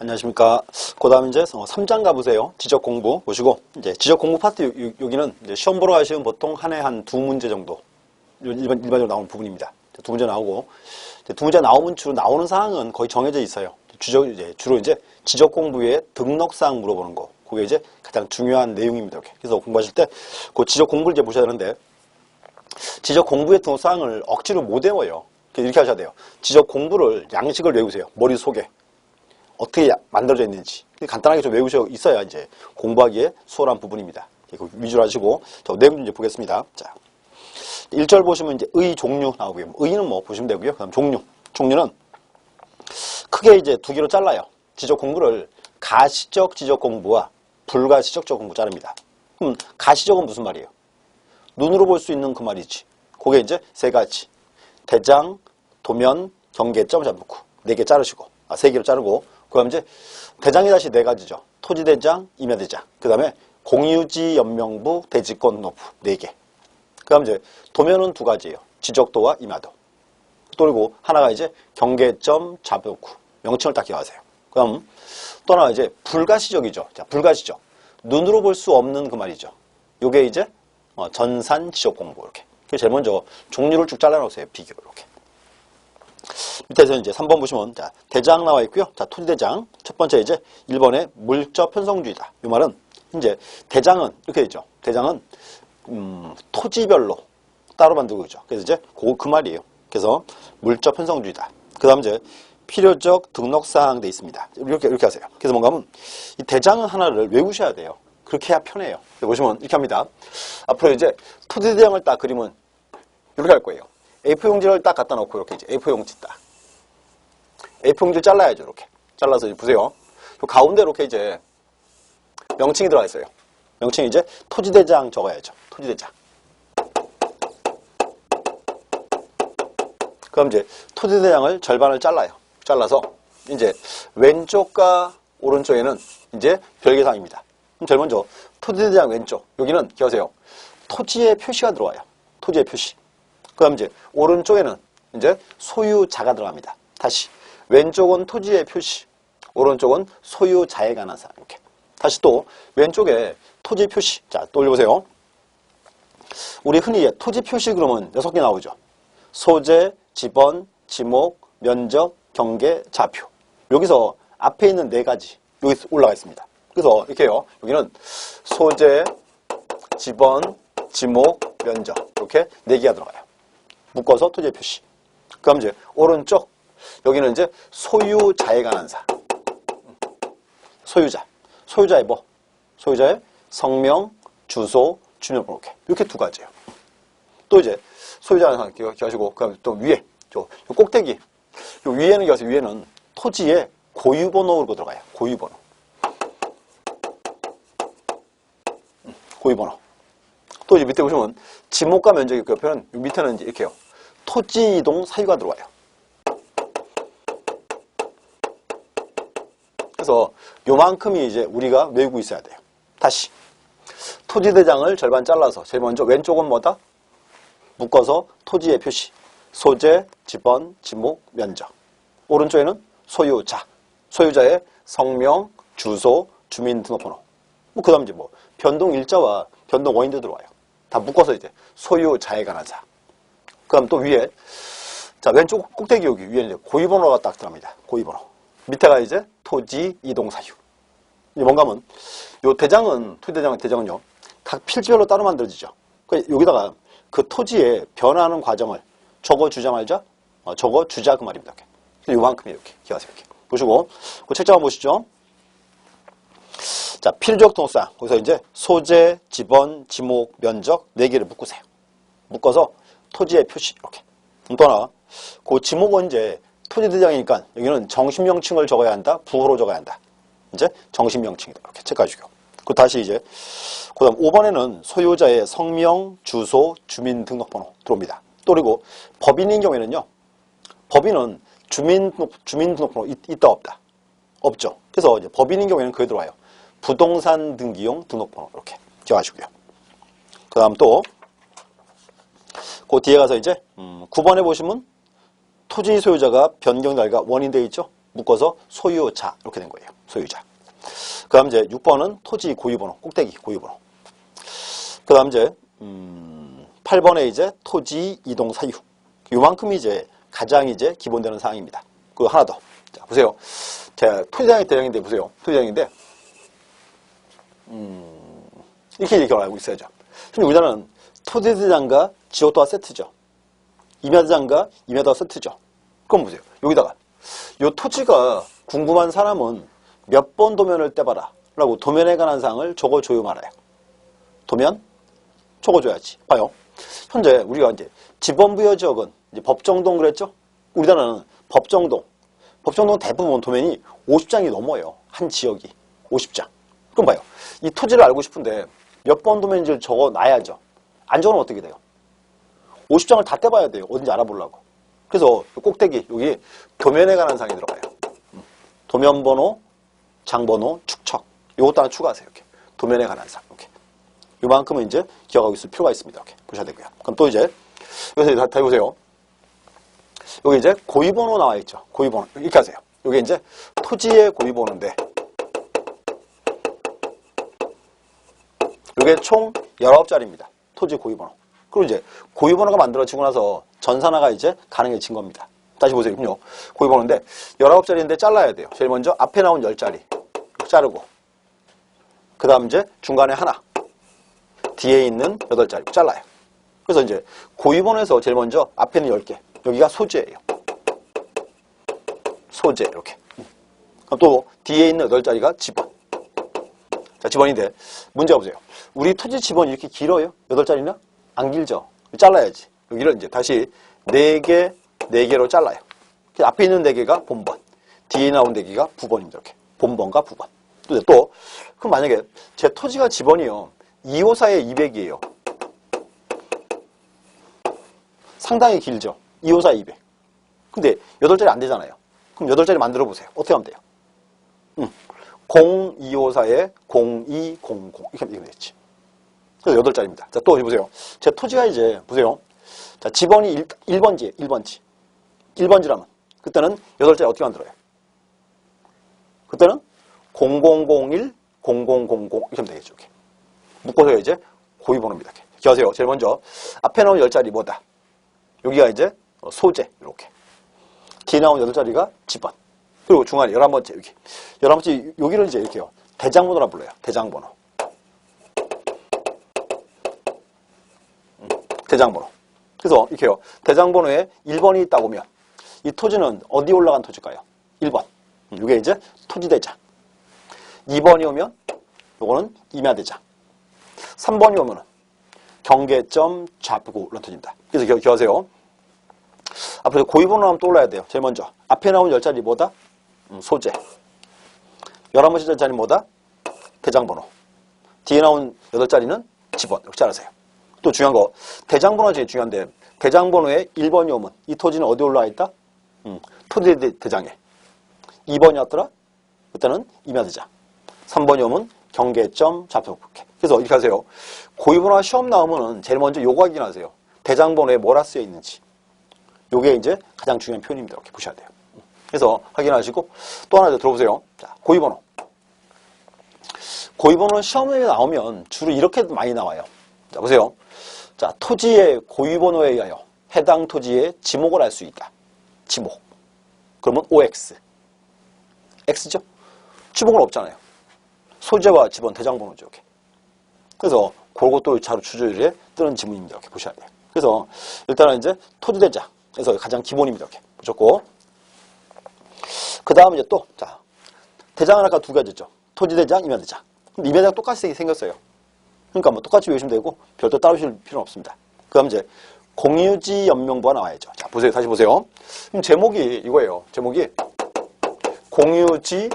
안녕하십니까. 그 다음 이제 3장 가보세요. 지적 공부 보시고, 이제 지적 공부 파트 여기는 이제 시험 보러 가시면 보통 한 해 한 2문제 정도 일반적으로 나오는 부분입니다. 2문제 나오고, 2문제 나오면 주로 나오는 사항은 거의 정해져 있어요. 주로 이제 지적 공부의 등록사항 물어보는 거. 그게 이제 가장 중요한 내용입니다. 이렇게. 그래서 공부하실 때 그 지적 공부를 이제 보셔야 하는데, 지적 공부의 등록사항을 억지로 못 외워요. 이렇게 하셔야 돼요. 지적 공부를 양식을 외우세요. 머릿속에. 어떻게 만들어져 있는지 간단하게 좀 외우셔 있어야 이제 공부하기에 수월한 부분입니다. 이거 위주로 하시고, 내용 좀 이제 보겠습니다. 자, 1절 보시면 이제 의 종류 나오고요. 의는 뭐 보시면 되고요. 그다음 종류. 종류는 크게 이제 두 개로 잘라요. 지적 공부를 가시적 지적 공부와 불가시적 지적 공부 자릅니다. 그럼 가시적은 무슨 말이에요? 눈으로 볼 수 있는 그 말이지. 그게 이제 세 가지. 대장, 도면, 경계점 잡고 네 개 자르시고, 세 개로 자르고, 그 다음 이제 대장이 다시 네 가지죠. 토지대장, 임야대장. 그 다음에 공유지, 연명부, 대지권, 노부 네 개. 그 다음 이제 도면은 두 가지예요. 지적도와 임야도. 또 그리고 하나가 이제 경계점, 잡역구. 명칭을 딱 기억하세요. 그 다음 또 하나가 이제 불가시적이죠. 자, 불가시적. 눈으로 볼 수 없는 그 말이죠. 요게 이제 전산 지적 공부 이렇게. 제일 먼저 종류를 쭉 잘라놓으세요. 비교로 이렇게. 밑에서 이제 3번 보시면, 자, 대장 나와 있고요. 자, 토지대장. 첫 번째 이제 1번의 물적 편성주의다. 이 말은 이제 대장은 이렇게 있죠. 대장은 토지별로 따로 만들고 있죠. 그래서 이제 그 말이에요. 그래서 물적 편성주의다. 그 다음 이제 필요적 등록사항 돼 있습니다. 이렇게 하세요. 그래서 뭔가 하면 이 대장은 하나를 외우셔야 돼요. 그렇게 해야 편해요. 보시면 이렇게 합니다. 앞으로 이제 토지대장을 딱 그리면 이렇게 할 거예요. A4 용지를 딱 갖다 놓고 이렇게 이제 A4 용지 딱. A4 용지를 잘라야죠. 이렇게. 잘라서 이제 보세요. 그 가운데 이렇게 이제 명칭이 들어가 있어요. 명칭이 이제 토지대장 적어야죠. 토지대장. 그럼 이제 토지대장을 절반을 잘라요. 잘라서 이제 왼쪽과 오른쪽에는 이제 별개사항입니다. 그럼 제일 먼저 토지대장 왼쪽. 여기는 기억하세요. 토지의 표시가 들어와요. 토지의 표시. 그 다음 이제 오른쪽에는 이제 소유자가 들어갑니다. 다시 왼쪽은 토지의 표시, 오른쪽은 소유자에 관한 사항. 이렇게. 다시 또 왼쪽에 토지 표시. 자, 또 올려보세요. 우리 흔히 토지 표시 그러면 6개 나오죠. 소재, 지번, 지목, 면적, 경계, 좌표. 여기서 앞에 있는 네 가지 여기 올라가 있습니다. 그래서 이렇게 해요. 여기는 소재, 지번, 지목, 면적 이렇게 네 개가 들어가요. 묶어서 토지의 표시. 그럼 이제 오른쪽 여기는 이제 소유자에 관한 사항. 소유자. 소유자의 뭐? 소유자의 성명, 주소, 주민번호 이렇게 두 가지예요. 또 이제 소유자에 관한 사항 기억하시고, 그다음에 또 위에 요 꼭대기. 요 위에는 기억하세요. 위에는 토지의 고유번호로 들어가요. 고유번호. 고유번호. 또 이제 밑에 보시면 지목과 면적이 그 옆에는 밑에는 이제 이렇게요. 토지 이동 사유가 들어와요. 그래서 요만큼이 이제 우리가 외우고 있어야 돼요. 다시 토지대장을 절반 잘라서 제일 먼저 왼쪽은 뭐다? 묶어서 토지의 표시, 소재, 지번, 지목, 면적. 오른쪽에는 소유자, 소유자의 성명, 주소, 주민등록번호. 그 다음 이제 변동 일자와 변동 원인도 들어와요. 다 묶어서 이제 소유자에 관한 사항. 그럼 또 위에, 자, 왼쪽 꼭대기 여기 위에 이제 고유번호가 딱 들어갑니다. 고유번호. 밑에가 이제 토지 이동 사유. 이제 뭔가 하면, 요 대장은, 대장은요, 각 필지별로 따로 만들어지죠. 여기다가 그 토지에 변화하는 과정을 적어주자 말자, 적어주자 그 말입니다. 이렇게. 요만큼이 이렇게. 기억하세요. 이렇게. 보시고, 그 책장 한번 보시죠. 자, 필요적 등록사항. 거기서 이제 소재, 지번, 지목, 면적 4개를 묶으세요. 묶어서 토지의 표시 이렇게. 또 하나, 그 지목은 이제 토지대장이니까 여기는 정신명칭을 적어야 한다, 부호로 적어야 한다. 이제 정신명칭이다. 이렇게 체크하시고. 그 다시 이제 그다음 5번에는 소유자의 성명, 주소, 주민등록번호 들어옵니다. 또 그리고 법인인 경우에는요. 법인은 주민등록번호 있다 없다? 없죠. 그래서 이제 법인인 경우에는 그게 들어와요. 부동산 등기용 등록번호 이렇게 기억하시고요. 그 다음 또 그 뒤에 가서 이제 9번에 보시면 토지 소유자가 변경 날과 원인 되어 있죠. 묶어서 소유자 이렇게 된 거예요. 소유자. 그 다음 이제 6번은 토지 고유번호, 꼭대기 고유번호. 그 다음 이제 8번에 이제 토지 이동 사유. 요만큼이 이제 가장 이제 기본되는 사항입니다. 그 하나 더. 자, 보세요. 제가 토지장의 대장인데 보세요. 토지장인데 이렇게 알고 있어야죠. 근데 우리나라는 토지대장과 지역도가 세트죠. 임야대장과 임야도가 세트죠. 그럼 보세요. 여기다가 이 토지가 궁금한 사람은 몇 번 도면을 떼봐라 라고 도면에 관한 사항을 적어줘요 말아요. 도면 적어줘야지. 봐요. 현재 우리가 이제 지번부여 지역은 이제 법정동 그랬죠? 우리나라는 법정동 대부분 도면이 50장이 넘어요. 한 지역이 50장. 그럼 봐요. 이 토지를 알고 싶은데 몇 번 도면인지를 적어놔야죠. 안 적으면 어떻게 돼요? 50장을 다 떼봐야 돼요. 어딘지 알아보려고. 그래서 꼭대기 여기 도면에 관한 사항이 들어가요. 도면번호, 장번호, 축척. 이것도 하나 추가하세요. 이렇게. 도면에 관한 사항. 이렇게. 이만큼은 이제 기억하고 있을 필요가 있습니다. 이렇게 보셔야 되고요. 그럼 또 이제 여기서 다 해보세요. 여기 이제 고유번호 나와 있죠. 고유번호. 이렇게 하세요. 여기 이제 토지의 고유번호인데 이게 총 19자리입니다. 토지 고유번호. 그리고 이제 고유번호가 만들어지고 나서 전산화가 이제 가능해진 겁니다. 다시 보세요. 그럼요. 고유번호인데 19자리인데 잘라야 돼요. 제일 먼저 앞에 나온 10자리 자르고 그 다음 이제 중간에 하나 뒤에 있는 8자리 잘라요. 그래서 이제 고유번호에서 제일 먼저 앞에는 10개 여기가 소재예요. 소재 이렇게. 그럼 또 뒤에 있는 8자리가 지번. 자, 지번인데 문제가 보세요. 우리 토지 지번이 이렇게 길어요? 8자리나? 안 길죠? 잘라야지. 여기를 이제 다시 4개, 4개로 잘라요. 앞에 있는 4개가 본번, 뒤에 나온 4개가 부번입니다. 이렇게. 본번과 부번. 또, 그럼 만약에 제 토지가 지번이요. 254에 200이에요. 상당히 길죠? 254, 200. 근데 8자리 안 되잖아요. 그럼 8자리 만들어 보세요. 어떻게 하면 돼요? 0254에 0200. 이렇게 하면 되겠지. 그래서 8자리입니다. 자, 또 보세요. 제 토지가 이제, 보세요. 자, 지번이 1번지에 1번지. 1번지라면. 그때는 8자리 어떻게 만들어요? 그때는 0001, 0000 이렇게 하면 되겠죠. 이렇게. 묶어서 이제 고유번호입니다. 이렇게. 기억하세요. 제일 먼저 앞에 나온 10자리 뭐다? 여기가 이제 소재. 이렇게. 뒤에 나온 8자리가 지번. 그리고 중간에 11번째 여기. 11번째 여기를 이제 이렇게요. 대장번호라 불러요. 대장번호. 대장번호. 그래서 이렇게요. 대장번호에 1번이 있다고 하면 이 토지는 어디 올라간 토지일까요? 1번. 이게 이제 토지대장. 2번이 오면 요거는 임야대장. 3번이 오면은 경계점 좌표구 이런 토지입니다. 그래서 기억하세요. 앞으로 고유번호 하면 떠올라야 돼요. 제일 먼저 앞에 나온 10자리 뭐다? 소재. 11번째 자리 뭐다? 대장번호. 뒤에 나온 8자리는 지번. 이렇게 잘하세요. 또 중요한 거 대장번호가 제일 중요한데 대장번호에 1번이 오면 이 토지는 어디 올라와 있다? 토지대장에. 2번이었더라? 그때는 임야대장. 3번이 오면 경계점 좌표구. 그래서 이렇게 하세요. 고유번호가 시험 나오면은 제일 먼저 요거 확인하세요. 대장번호에 뭐라 쓰여 있는지. 요게 이제 가장 중요한 표현입니다. 이렇게 보셔야 돼요. 그래서 확인하시고 또 하나 더 들어보세요. 자, 고유번호. 고유번호는 시험에 나오면 주로 이렇게 많이 나와요. 자, 보세요. 자, 토지의 고유번호에 의하여 해당 토지의 지목을 할 수 있다. 지목. 그러면 OX. X죠? 지목은 없잖아요. 소재와 지번 대장번호죠. 이렇게. 그래서 그것도 자료 추조일에 뜨는 지문입니다. 이렇게 보셔야 돼요. 그래서 일단은 이제 토지대장에서 가장 기본입니다. 이렇게 보셨고. 그 다음 이제 또, 자, 대장은 아까 2가지죠. 토지대장, 임야대장. 근데 임야대장 똑같이 생겼어요. 그러니까 뭐 똑같이 외우시면 되고 별도 따로 실 필요는 없습니다. 그 다음 이제 공유지 연명부가 나와야죠. 자, 보세요. 다시 보세요. 그럼 제목이 이거예요. 제목이 공유지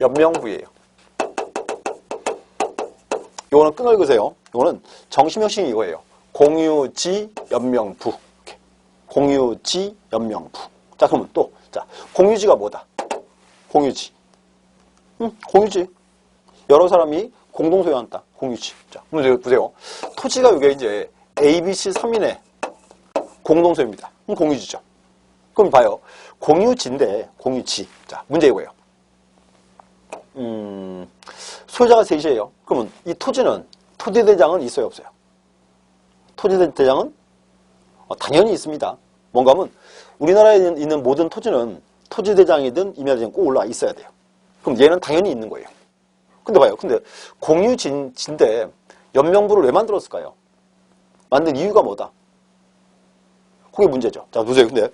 연명부예요. 이거는 끈 읽으세요. 이거는 정심혁신이 이거예요. 공유지 연명부. 이렇게. 공유지 연명부. 자, 그러면 또, 자, 공유지가 뭐다? 공유지. 공유지. 여러 사람이 공동 소유한 땅. 공유지. 자, 그럼 보세요. 토지가 이게 이제 A, B, C 3인의 공동 소유입니다. 공유지죠. 그럼 봐요. 공유지인데, 공유지. 자, 문제 이거예요. 소유자가 셋이에요. 그러면 이 토지는, 토지대장은 있어요, 없어요? 토지대장은 당연히 있습니다. 뭔가 하면 우리나라에 있는 모든 토지는 토지대장이든 임야대장 꼭 올라와 있어야 돼요. 그럼 얘는 당연히 있는 거예요. 근데 봐요. 근데 공유지인데 연명부를 왜 만들었을까요? 만든 이유가 뭐다? 그게 문제죠. 자, 보세요. 근데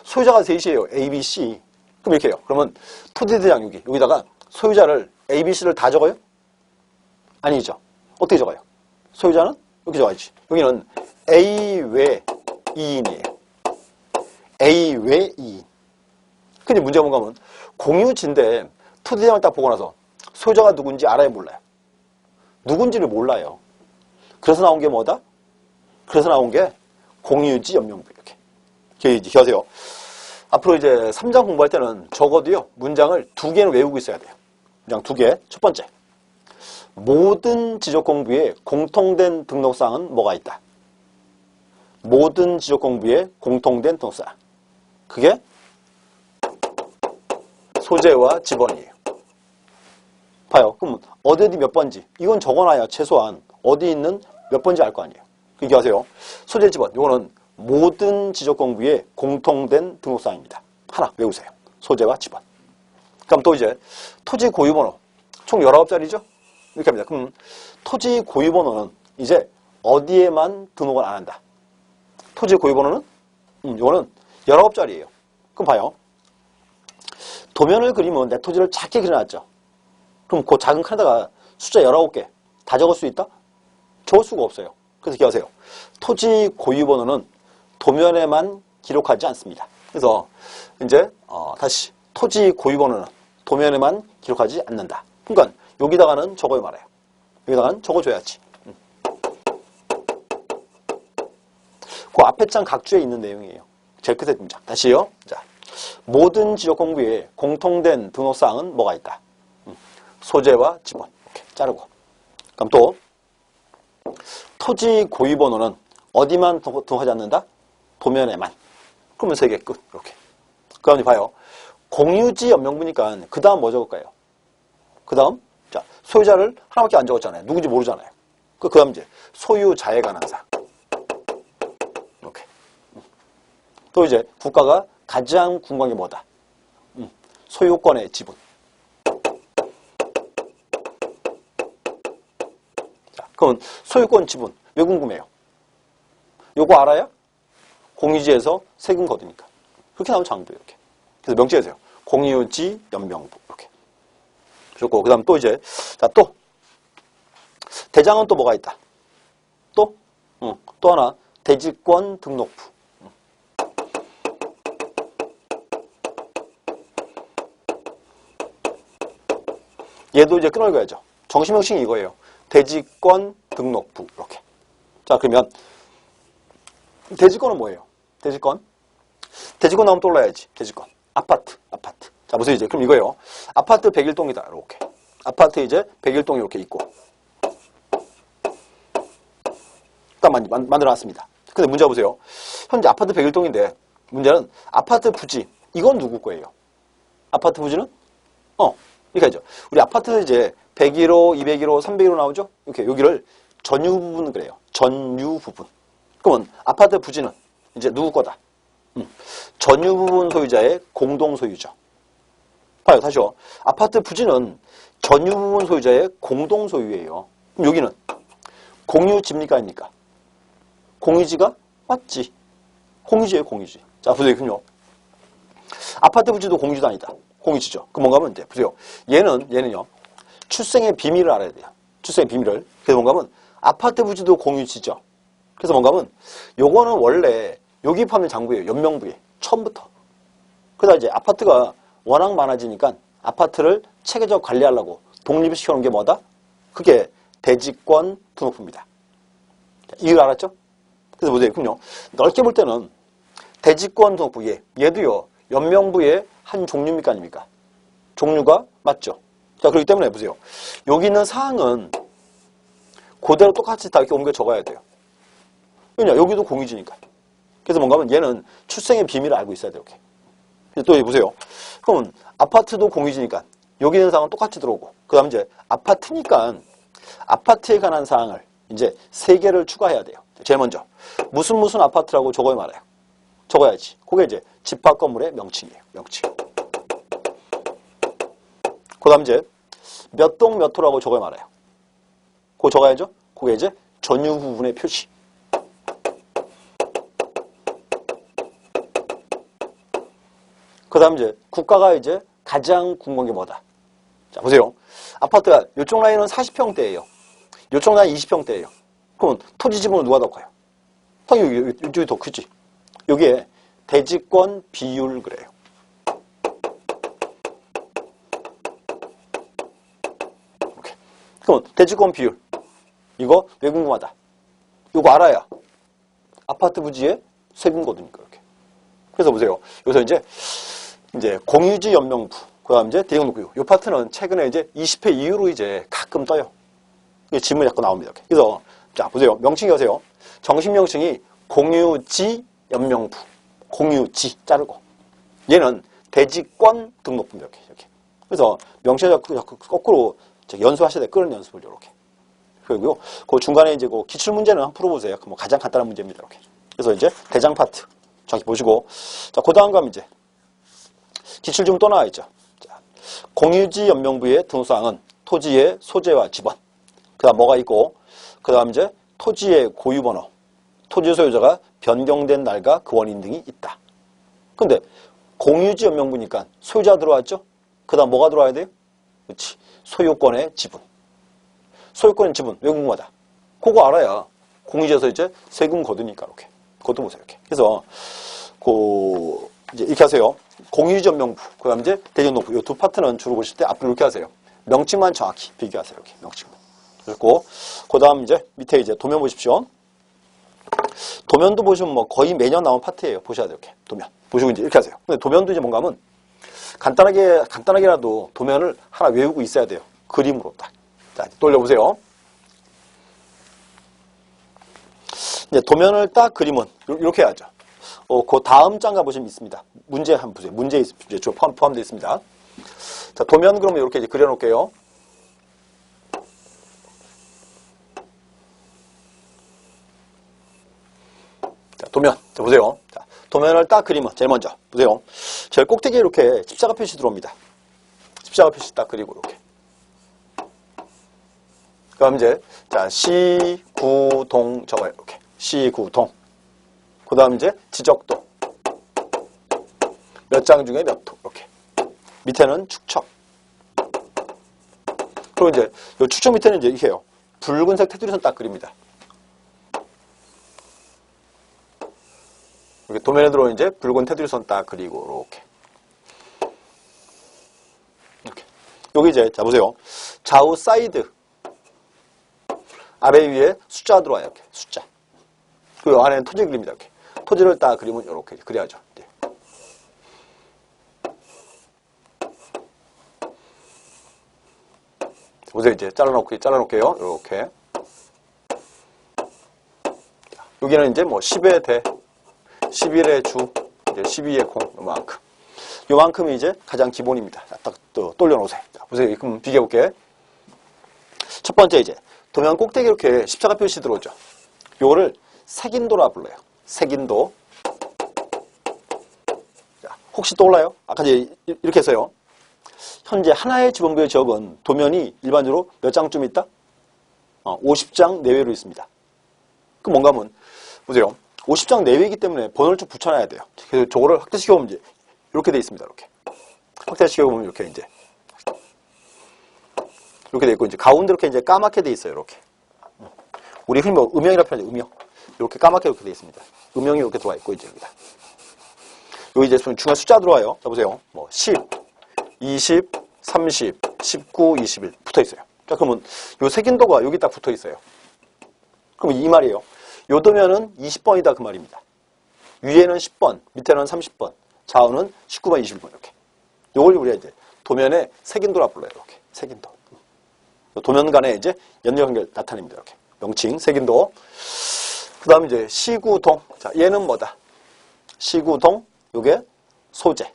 소유자가 셋이에요. A, B, C. 그럼 이렇게 해요. 그러면 토지대장 여기다가 소유자를 A, B, C를 다 적어요? 아니죠. 어떻게 적어요? 소유자는 이렇게 적어야지. 여기는 A 외 2인이에요. A 외 2인. 근데 문제가 뭔가 하면 공유지인데 토지대장을 딱 보고 나서 소유자가 누군지 알아요, 몰라요? 누군지를 몰라요. 그래서 나온 게 뭐다? 그래서 나온 게 공유지 연명부 이렇게. 기억하세요. 앞으로 이제 3장 공부할 때는 적어도요, 문장을 2개는 외우고 있어야 돼요. 문장 2개. 첫 번째. 모든 지적공부에 공통된 등록사항은 뭐가 있다? 모든 지적공부에 공통된 등록사항. 그게 소재와 지번이에요. 봐요. 그럼 어디 몇 번지? 이건 적어놔야 최소한 어디 있는 몇 번지 알 거 아니에요. 기억하세요. 소재 지번. 이거는 모든 지적공부에 공통된 등록사항입니다. 하나 외우세요. 소재와 지번. 그럼 또 이제 토지 고유번호. 총 19자리죠? 이렇게 합니다. 그럼 토지 고유번호는 이제 어디에만 등록을 안 한다. 토지 고유번호는 이거는 19자리예요. 그럼 봐요. 도면을 그리면 내 토지를 작게 그려놨죠. 그럼 그 작은 칸에다가 숫자 19개 다 적을 수 있다? 적을 수가 없어요. 그래서 기억하세요. 토지 고유번호는 도면에만 기록하지 않습니다. 그래서 이제 다시 토지 고유번호는 도면에만 기록하지 않는다. 그러니까 여기다가는 적어요 말아요. 여기다가는 적어줘야지. 그 앞에 장 각주에 있는 내용이에요. 제일 끝에 문장. 다시요. 자, 모든 지적공부에 공통된 등록사항은 뭐가 있다? 소재와 지번. 이렇게 자르고. 그럼 또 토지 고유번호는 어디만 등록하지 않는다? 도면에만. 그러면 3개 끝. 이렇게. 그 다음에 봐요. 공유지 연명부니까 그 다음 뭐 적을까요? 그 다음 자 소유자를 하나밖에 안 적었잖아요. 누군지 모르잖아요. 그 다음 이제 소유자에 관한 사항. 이렇게. 또 이제 국가가 가장 궁금한 게 뭐다? 소유권의 지분. 자, 그럼 소유권 지분 왜 궁금해요? 요거 알아야 공유지에서 세금 거두니까. 그렇게 나오면 장부 이렇게. 그래서 명시해주세요. 공유지 연명부 이렇게. 좋고 그다음 또 이제 자 또 대장은 또 뭐가 있다? 또 또 하나 대지권 등록부. 얘도 이제 끊어읽어야죠. 정시명칭이 이거예요. 대지권 등록부 이렇게. 자 그러면 대지권은 뭐예요? 대지권 나오면 또 올라야지. 대지권 아파트. 자 무슨 이제 그럼 이거예요. 아파트 101동이다 이렇게. 아파트 이제 101동이 이렇게 있고 딱 만들어놨습니다. 근데 문제 보세요. 현재 아파트 101동인데 문제는 아파트 부지 이건 누구 거예요? 아파트 부지는 이렇게 하죠. 우리 아파트 이제 101호, 201호, 301호 나오죠? 이렇게 여기를 전유 부분 그래요. 전유 부분. 그러면 아파트 부지는 이제 누구 거다? 전유 부분 소유자의 공동 소유죠. 봐요, 다시요. 아파트 부지는 전유 부분 소유자의 공동 소유예요. 그럼 여기는 공유지입니까, 아닙니까? 공유지가 맞지. 공유지예요, 공유지. 자, 보세요, 아파트 부지도 공유지도 아니다. 공유지죠. 그럼 뭔가 하면 이제 보세요. 얘는요. 출생의 비밀을 알아야 돼요. 출생의 비밀을. 그래서 뭔가 하면 아파트 부지도 공유지죠. 그래서 뭔가 하면 요거는 원래 여기 파면 장부예요. 연명부에. 처음부터. 그러다 이제 아파트가 워낙 많아지니까 아파트를 체계적으로 관리하려고 독립시켜놓은 게 뭐다? 그게 대지권 등록부입니다. 이걸 알았죠? 그래서 보세요. 그럼요. 넓게 볼 때는 대지권 등록부 얘도요. 연명부의 한 종류입니까 아닙니까? 종류가 맞죠. 자 그렇기 때문에 보세요. 여기 있는 사항은 그대로 똑같이 다 이렇게 옮겨 적어야 돼요. 왜냐 여기도 공유지니까. 그래서 뭔가 하면 얘는 출생의 비밀을 알고 있어야 돼요. 이렇게. 또 여기 보세요. 그럼 아파트도 공유지니까 여기 있는 사항은 똑같이 들어오고, 그 다음 이제 아파트니까 아파트에 관한 사항을 이제 3개를 추가해야 돼요. 제일 먼저 무슨 아파트라고 적어야 말아요. 적어야지. 그게 이제 집합 건물의 명칭이에요. 명칭. 그 다음 이제 몇 동 몇 호라고 적어야 말아요. 그거 적어야죠. 그게 이제 전유 부분의 표시. 그 다음 이제 국가가 이제 가장 궁금한 게 뭐다. 자, 보세요. 아파트가 이쪽 라인은 40평대예요. 이쪽 라인 20평대예요. 그럼 토지 지분은 누가 더 커요? 당연히 이쪽이 더 크지. 여기에 대지권 비율 그래요. 이렇게. 그럼 대지권 비율. 이거 왜 궁금하다? 이거 알아야 아파트 부지의 세금 거두니까 이렇게. 그래서 보세요. 여기서 이제 공유지 연명부, 그다음 이제 대형농구요. 이 파트는 최근에 이제 20회 이후로 이제 가끔 떠요. 이게 질문이 자꾸 나옵니다. 이렇게. 그래서 자 보세요. 명칭이 하세요. 정식 명칭이 공유지 연명부, 공유지 자르고 얘는 대지권 등록부입니다. 이렇게. 그래서 명칭을 자꾸 거꾸로 연수하셔야 돼. 끄는 연습을 이렇게. 그리고요. 그 중간에 이제 그 기출 문제는 한번 풀어보세요. 뭐 가장 간단한 문제입니다. 이렇게. 그래서 이제 대장 파트 정확히 보시고, 자, 그 다음 가면 이제 기출 좀 또 나와 있죠. 자, 공유지 연명부의 등록사항은 토지의 소재와 지번. 그 다음 뭐가 있고, 그 다음 이제 토지의 고유번호, 토지 소유자가 변경된 날과 그 원인 등이 있다. 근데 공유지 연명부니까 소유자 들어왔죠? 그 다음 뭐가 들어와야 돼요? 그렇지. 소유권의 지분. 소유권의 지분. 왜 궁금하다? 그거 알아야 공유지에서 이제 세금 거두니까 이렇게. 그것도 보세요. 이렇게. 그래서 이제 이렇게 하세요. 공유지 연명부, 그 다음 이제 대전농부. 이 두 파트는 주로 보실 때 앞으로 이렇게 하세요. 명칭만 정확히 비교하세요. 이렇게 명칭만. 그리고 그 다음 이제 밑에 이제 도면 보십시오. 도면도 보시면 뭐 거의 매년 나온 파트예요. 보셔야 돼요. 이렇게 도면 보시고 이제 이렇게 하세요. 근데 도면도 이제 뭔가 하면 간단하게라도 도면을 하나 외우고 있어야 돼요. 그림으로 딱. 자, 돌려보세요. 이제 도면을 딱 그림은 이렇게 해야죠. 그 다음 장 가보시면 있습니다. 문제 한번 보세요. 문제 포함되어 있습니다. 자, 도면 그러면 이렇게 이제 그려놓을게요. 자, 도면. 자, 보세요. 자, 도면을 딱 그리면 제일 먼저 보세요. 제일 꼭대기에 이렇게 십자가 표시 들어옵니다. 십자가 표시 딱 그리고 이렇게. 그럼 이제 자, 시구동 적어요. 이렇게. 시구동. 그 다음 이제 지적도. 몇 장 중에 몇 호. 이렇게. 밑에는 축척. 그리고 이제 이 축척 밑에는 이제 이렇게 해요. 붉은색 테두리선 딱 그립니다. 이렇게 도면에 들어오는 이제 붉은 테두리선 딱 그리고 이렇게. 이렇게. 여기 이제 자 보세요. 좌우 사이드. 아래 위에 숫자 들어와요. 이렇게. 숫자. 그 안에는 토지 그립니다. 이렇게. 토지를 딱 그리면 이렇게 그려야죠. 이제. 보세요. 이제 잘라놓을게요. 이렇게. 여기는 이제 뭐 10의 대, 11의 주, 이제 12의 공, 요만큼. 요만큼이 이제 가장 기본입니다. 자, 딱 또 돌려놓으세요. 자, 보세요. 그럼 비교해볼게. 첫 번째 이제 도면 꼭대기 이렇게 십자가 표시 들어오죠. 요거를 색인도라 불러요. 색인도. 자, 혹시 떠올라요? 아까 이제 이렇게 해서요. 현재 하나의 지번부의 지역은 도면이 일반적으로 몇 장쯤 있다? 50장 내외로 있습니다. 그럼 뭔가 하면 보세요. 50장 내외이기 때문에 번호를 좀 붙여놔야 돼요. 그래서 저거를 확대시켜보면 이제 이렇게 돼 있습니다. 이렇게. 확대시켜보면 이렇게 이제. 이렇게 돼 있고, 이제 가운데 이렇게 이제 까맣게 돼 있어요. 이렇게. 우리 흔히 뭐 음영이라 표현하죠. 음영. 이렇게 까맣게 이렇게 돼 있습니다. 음영이 이렇게 들어와 있고, 이제 여기다. 여기 이제 중간 숫자 들어와요. 자, 보세요. 뭐 10, 20, 30, 19, 21 붙어 있어요. 자, 그러면 요 색인도가 여기 딱 붙어 있어요. 그럼 이 말이에요. 요 도면은 20번이다 그 말입니다. 위에는 10번, 밑에는 30번, 좌우는 19번, 21번 이렇게. 요걸 우리가 이제 도면의 색인도라 불러요. 이렇게. 색인도. 도면 간에 이제 연결관계를 나타냅니다. 이렇게. 명칭, 색인도. 그 다음에 이제 시구동. 자, 얘는 뭐다? 시구동, 요게 소재.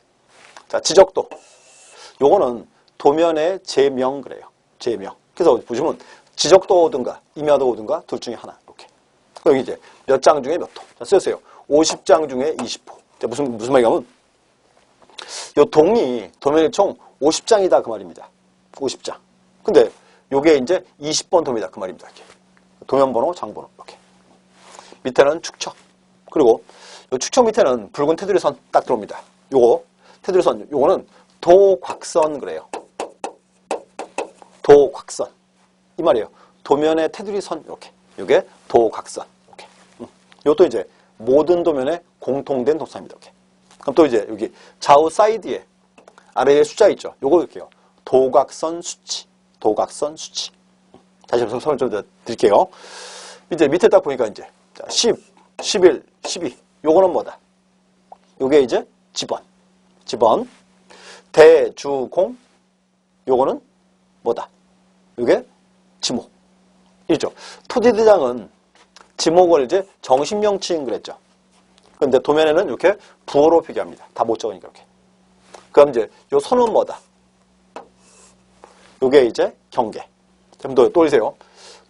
자, 지적도. 요거는 도면의 제명 그래요. 제명. 그래서 보시면 지적도든가 임야도든가 둘 중에 하나. 이렇게. 여기 이제 몇 장 중에 몇 호. 자, 쓰였어요. 50장 중에 20호. 자, 무슨 말이냐면 요 동이 도면이 총 50장이다 그 말입니다. 50장. 근데 요게 이제 20번 도면이다 그 말입니다. 이렇게. 도면 번호, 장 번호 이렇게. 밑에는 축척. 그리고 요 축척 밑에는 붉은 테두리 선 딱 들어옵니다. 요거 테두리 선 요거는 도곽선 그래요. 도곽선. 이 말이에요. 도면의 테두리 선 이렇게. 요게 도곽선. 이렇게. 요것도 이제 모든 도면에 공통된 동사입니다. 이렇게. 그럼 또 이제 여기 좌우 사이드에 아래에 숫자 있죠. 요거 이렇게요. 도곽선 수치. 도곽선 수치. 다시 한번 설명 좀 드릴게요. 이제 밑에 딱 보니까 이제 10, 11, 12. 요거는 뭐다? 요게 이제 지번. 지번. 대주공. 요거는 뭐다? 요게 지목. 이죠. 토지대장은 지목을 이제 정신명칭 그랬죠. 그런데 도면에는 이렇게 부호로 표기합니다. 다 못 적으니까 이렇게. 그럼 이제 요 선은 뭐다? 요게 이제 경계. 좀 더 떠오르세요.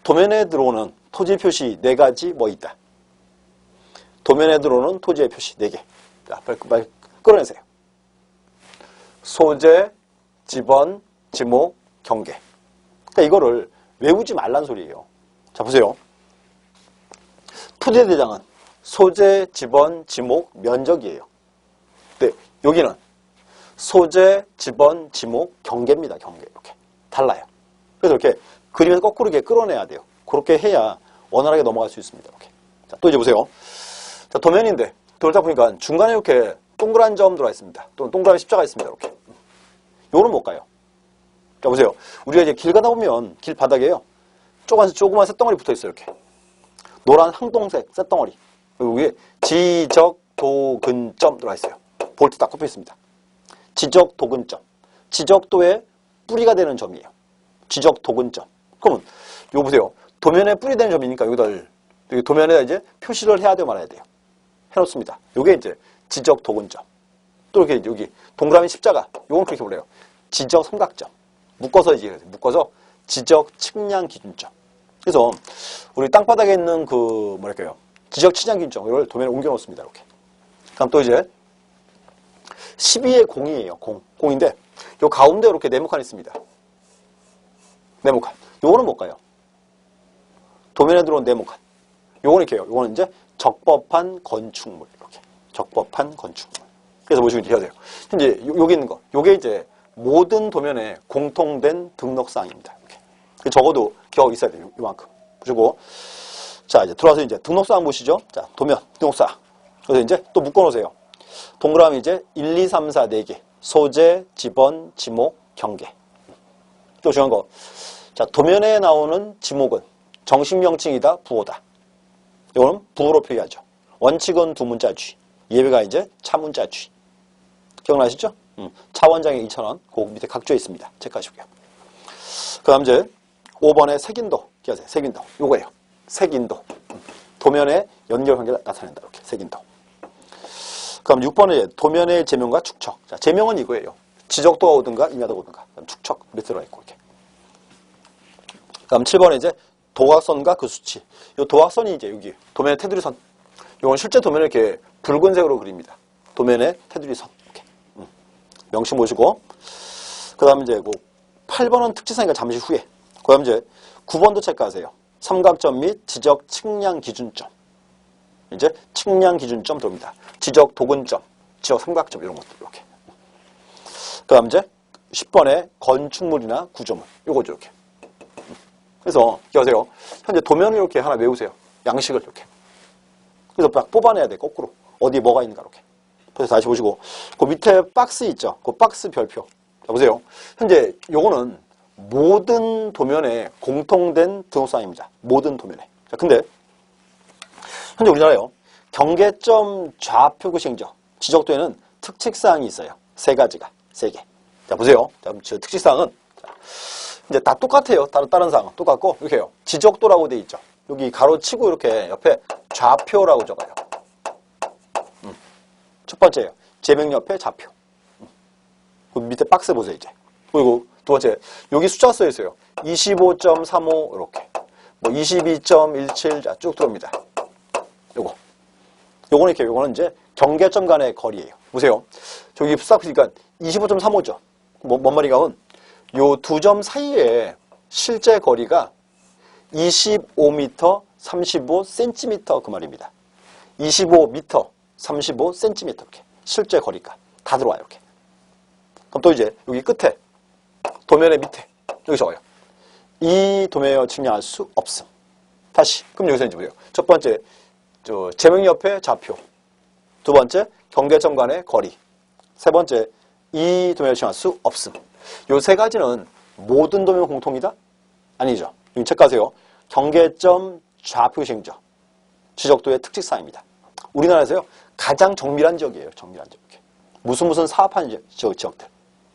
도면에 들어오는 토지 표시 4가지 뭐 있다? 도면에 들어오는 토지의 표시 4개. 자, 빨리 끌어내세요. 소재, 지번, 지목, 경계. 그러니까 이거를 외우지 말란 소리예요. 자, 보세요. 토지대장은 소재, 지번, 지목, 면적이에요. 근데 여기는 소재, 지번, 지목, 경계입니다. 경계. 이렇게. 달라요. 그래서 이렇게 그림에서 거꾸로 이렇게 끌어내야 돼요. 그렇게 해야 원활하게 넘어갈 수 있습니다. 이렇게. 자, 또 이제 보세요. 자, 도면인데 돌다 보니까 중간에 이렇게 동그란 점 들어가 있습니다. 또는 동그란 십자가 있습니다. 이렇게. 요거는 뭘까요? 자, 보세요. 우리가 이제 길 가다 보면 길 바닥에요. 조그만 쇳덩어리 붙어 있어요. 이렇게. 노란 항동색 쇳덩어리. 그리고 위에 지적, 도근점 들어가 있어요. 볼트 딱 꼽혀 있습니다. 지적, 도근점. 지적도의 뿌리가 되는 점이에요. 지적, 도근점. 그러면 이거 보세요. 도면에 뿌리 되는 점이니까 여기 도면에다 이제 표시를 해야 돼요, 말아야 돼요. 해놓습니다. 요게 이제 지적, 도근점. 또 이렇게 여기 동그라미 십자가. 요건 그렇게 불러요. 지적, 삼각점. 묶어서 지적, 측량 기준점. 그래서 우리 땅바닥에 있는 그 뭐랄까요? 지적 측량 기준점 이걸 도면에 옮겨 놓습니다. 이렇게. 그럼 또 이제 12의 공이에요. 공인데 요 가운데 이렇게 네모칸이 있습니다. 네모칸. 요거는 뭘까요? 도면에 들어온 네모칸. 요거는 이렇게요. 요거는 이제 적법한 건축물. 이렇게. 적법한 건축물. 그래서 보시면 이렇게 해야 돼요. 현재 여기 있는 거. 요게 이제 모든 도면에 공통된 등록사항입니다. 이렇게. 적어도 기억 있어야 돼요. 요만큼. 그리고 자, 이제 들어와서 이제 등록사항 보시죠. 자, 도면, 등록사항. 그래서 이제 또 묶어 놓으세요. 동그라미 이제 1, 2, 3, 4, 4개. 소재, 지번, 지목, 경계. 또 중요한 거. 자, 도면에 나오는 지목은 정식명칭이다, 부호다. 이거는 부호로 표기하죠. 원칙은 두문자쥐. 예외가 이제 차문자쥐. 기억나시죠? 차원장에 2,000원. 그 밑에 각조에 있습니다. 체크하시고요. 그 다음 이제 5번에 색인도. 기억하세요. 색인도. 요거예요. 색인도. 도면의 연결관계가 나타낸다. 이렇게. 색인도. 그럼 6번에 도면의 제명과 축척. 자, 제명은 이거예요. 지적도가 오든가 임야도가 오든가. 그럼 축척 밑에 들어가 있고 이렇게. 그럼 7번에 이제 도각선과 그 수치. 이 도각선이 이제 여기 도면의 테두리 선. 이건 실제 도면을 이렇게 붉은색으로 그립니다. 도면의 테두리 선. 이렇게. 명칭 보시고. 그 다음에 이제 8번은 특지사니까 잠시 후에. 그 다음에 이제 9번도 체크하세요. 삼각점 및 지적 측량 기준점. 이제 측량 기준점 들어옵니다. 지적 도근점, 지적 삼각점 이런 것들 이렇게. 그 다음 이제 10번에 건축물이나 구조물 요거죠 이렇게. 그래서 기억하세요. 현재 도면을 이렇게 하나 외우세요. 양식을 이렇게. 그래서 딱 뽑아내야 돼. 거꾸로. 어디 뭐가 있는가 이렇게. 그래서 다시 보시고 그 밑에 박스 있죠. 그 박스 별표. 자, 보세요. 현재 요거는 모든 도면에 공통된 등록사항입니다. 모든 도면에. 자, 근데 현재 우리나라요. 경계점 좌표 구시행적 지적도에는 특칙사항이 있어요. 3가지가. 3개. 자, 보세요. 자, 저 특칙사항은 이제 다 똑같아요. 다른 사항은 똑같고 이렇게 해요. 지적도라고 돼 있죠. 여기 가로치고 이렇게 옆에 좌표라고 적어요. 첫 번째예요. 제명 옆에 좌표. 그 밑에 박스 보세요, 이제. 그리고 두 번째, 여기 숫자가 써 있어요. 25.35, 이렇게. 뭐 22.17, 자, 쭉 들어옵니다. 요거는 이렇게, 요거는 이제 경계점 간의 거리예요. 보세요. 저기 싹 보니까 25.35죠. 뭔 말인가면 요 두 점 사이에 실제 거리가 25m, 35cm 그 말입니다. 25m, 35cm 이렇게 실제 거리가 다 들어와요. 이렇게. 그럼 또 이제 여기 끝에 도면의 밑에 여기 적어요. 이 도면을 측량할 수 없음. 다시. 그럼 여기서 이제 뭐예요? 첫 번째 제명 옆에 좌표. 두 번째 경계점 간의 거리. 세 번째 이 도면을 측량할 수 없음. 요 세 가지는 모든 도면 공통이다? 아니죠. 여기 체크하세요. 경계점 좌표 시행적. 지적도의 특징사항입니다. 우리나라에서요 가장 정밀한 지역이에요. 정밀한 지역. 무슨 사업하는 지역들.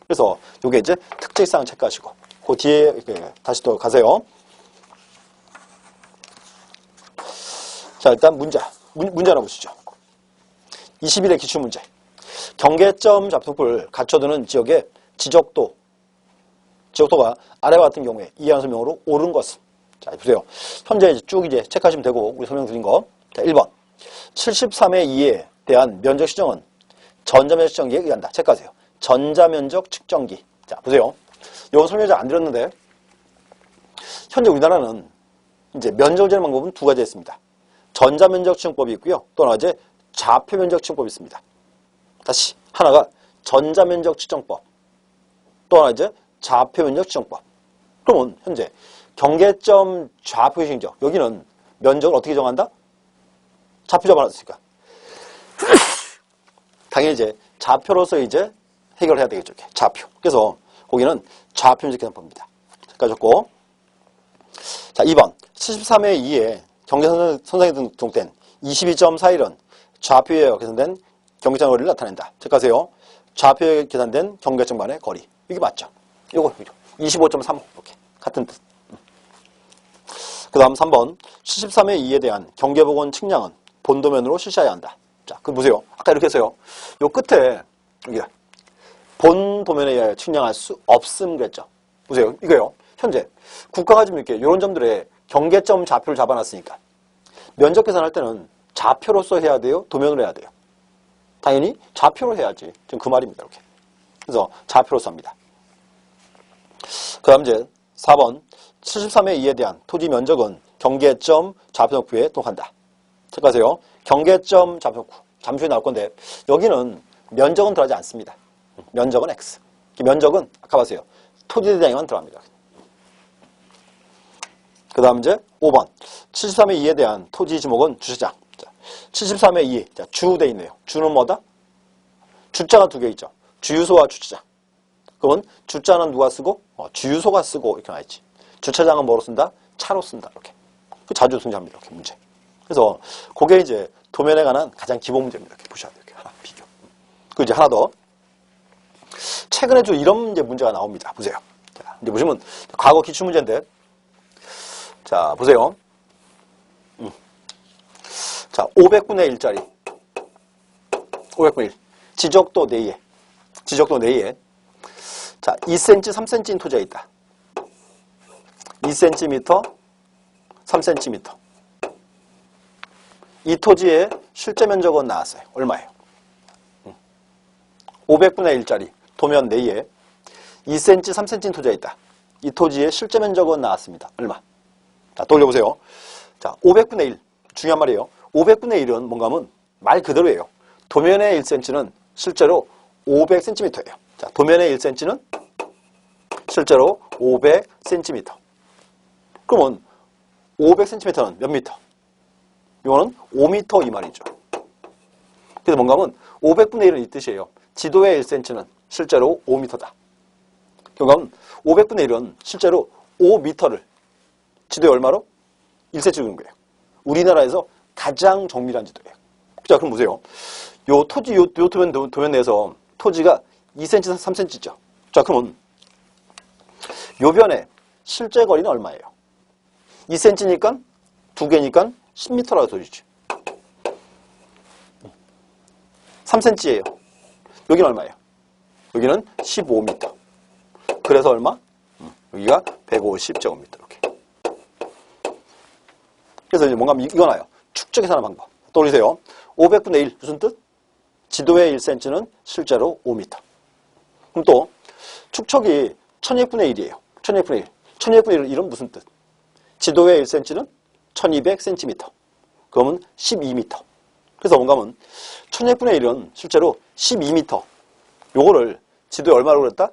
그래서 요게 이제 특징사항 체크하시고 그 뒤에 다시 또 가세요. 자, 일단 문제 하나 보시죠. 21의 기출문제. 경계점 좌표를 갖춰두는 지역의 지적도가 아래와 같은 경우에 이해한 설명으로 옳은 것은. 자, 보세요. 현재 쭉 이제 체크하시면 되고, 우리 설명 드린 거. 자, 1번. 73의 2에 대한 면적 시정은 전자면적 측정기에 의한다. 체크하세요. 전자면적 측정기. 자, 보세요. 이건 설명 잘 안 드렸는데, 현재 우리나라는 이제 면적을 재는 방법은 두 가지 있습니다. 전자면적 측정법이 있고요. 또 하나 이제 좌표면적 측정법이 있습니다. 다시. 하나가 전자면적 측정법. 또 하나 이제 좌표면적 측정법. 그러면 현재 경계점 좌표 시행적. 여기는 면적을 어떻게 정한다? 좌표 잡아놨으니까. 당연히 이제 좌표로서 이제 해결해야 되겠죠. 이렇게. 좌표. 그래서 거기는 좌표면적 계산법입니다. 까졌고. 자, 2번. 73의 2에 경계선상에 등록된 22.41은 좌표에 계산된 경계점 거리를 나타낸다. 체크하세요. 좌표에 계산된 경계점 간의 거리. 이게 맞죠? 요거 25.35 이렇게 같은 뜻. 그 다음 3번 73의 2에 대한 경계복원 측량은 본도면으로 실시해야 한다. 자, 그럼 보세요. 아까 이렇게 했어요. 요 끝에 여기가 본도면에 의하여 측량할 수 없음 그랬죠. 보세요. 이거요. 현재 국가가 지금 이렇게 이런 점들에 경계점 좌표를 잡아놨으니까 면적 계산할 때는 좌표로서 해야 돼요? 도면으로 해야 돼요? 당연히 좌표로 해야지. 지금 그 말입니다. 이렇게. 그래서 좌표로서 합니다. 그 다음 이제 4번 73의 2에 대한 토지 면적은 경계점 좌표역구에 동한다. 체크하세요. 경계점 좌표역구. 잠시 후에 나올 건데 여기는 면적은 들어가지 않습니다. 면적은 X. 면적은 아까 봤어요. 토지 대장에만 들어갑니다. 그 다음 이제 5번 73의 2에 대한 토지 지목은 주차장. 73의 2. 자, 주 돼 있네요. 주는 뭐다? 주자가 두 개 있죠. 주유소와 주차장. 그러면 주자는 누가 쓰고 주유소가 쓰고 이렇게 나와있지. 주차장은 뭐로 쓴다? 차로 쓴다. 이렇게. 자주 등장합니다. 이렇게 문제. 그래서 그게 이제 도면에 관한 가장 기본 문제입니다. 이렇게 보셔야 돼요. 이렇게 하나 비교. 그리고 이제 하나 더. 최근에 좀 이런 이제 문제가 나옵니다. 보세요. 자, 이제 보시면 과거 기출 문제인데, 자 보세요. 자 500분의 1짜리 500분의 1 지적도 내에 자 2cm, 3cm인 토지가 있다. 2cm, 3cm. 이 토지의 실제 면적은 나왔어요. 얼마예요? 500분의 1짜리 도면 내에 2cm, 3cm인 토지가 있다. 이 토지의 실제 면적은 나왔습니다. 얼마? 자, 떠올려보세요. 자, 500분의 1. 중요한 말이에요. 500분의 1은 뭔가 하면 말 그대로예요. 도면의 1cm는 실제로 500cm예요. 자, 도면의 1cm는 실제로 500cm. 그러면 500cm는 몇 미터? 이거는 5m 이 말이죠. 그래서 뭔가 하면 500분의 1은 이 뜻이에요. 지도의 1cm는 실제로 5m다. 그러니까 500분의 1은 실제로 5m를 지도에 얼마로? 1cm 주는 거예요. 우리나라에서 가장 정밀한 지도예요. 자, 그럼 보세요. 요 토지, 요 도면 내에서 토지가 2cm, 3cm죠. 자, 그러면 요 변의 실제 거리는 얼마예요? 2cm니까 두 개니까 10m라고 써주지. 3cm예요. 여기는 얼마예요? 여기는 15m. 그래서 얼마? 여기가 150제곱미터. 이렇게. 그래서 이제 뭔가 이거 나요. 축적 계산하는 방법. 떠올리세요. 500분의 1 무슨 뜻? 지도의 1cm는 실제로 5m. 그럼 또 축척이 1200분의 1이에요. 1200분의 1. 1200분의 1은 무슨 뜻? 지도의 1cm는 1200cm. 그러면 12m. 그래서 뭔가 하면 1200분의 1은 실제로 12m. 요거를 지도에 얼마로 그랬다?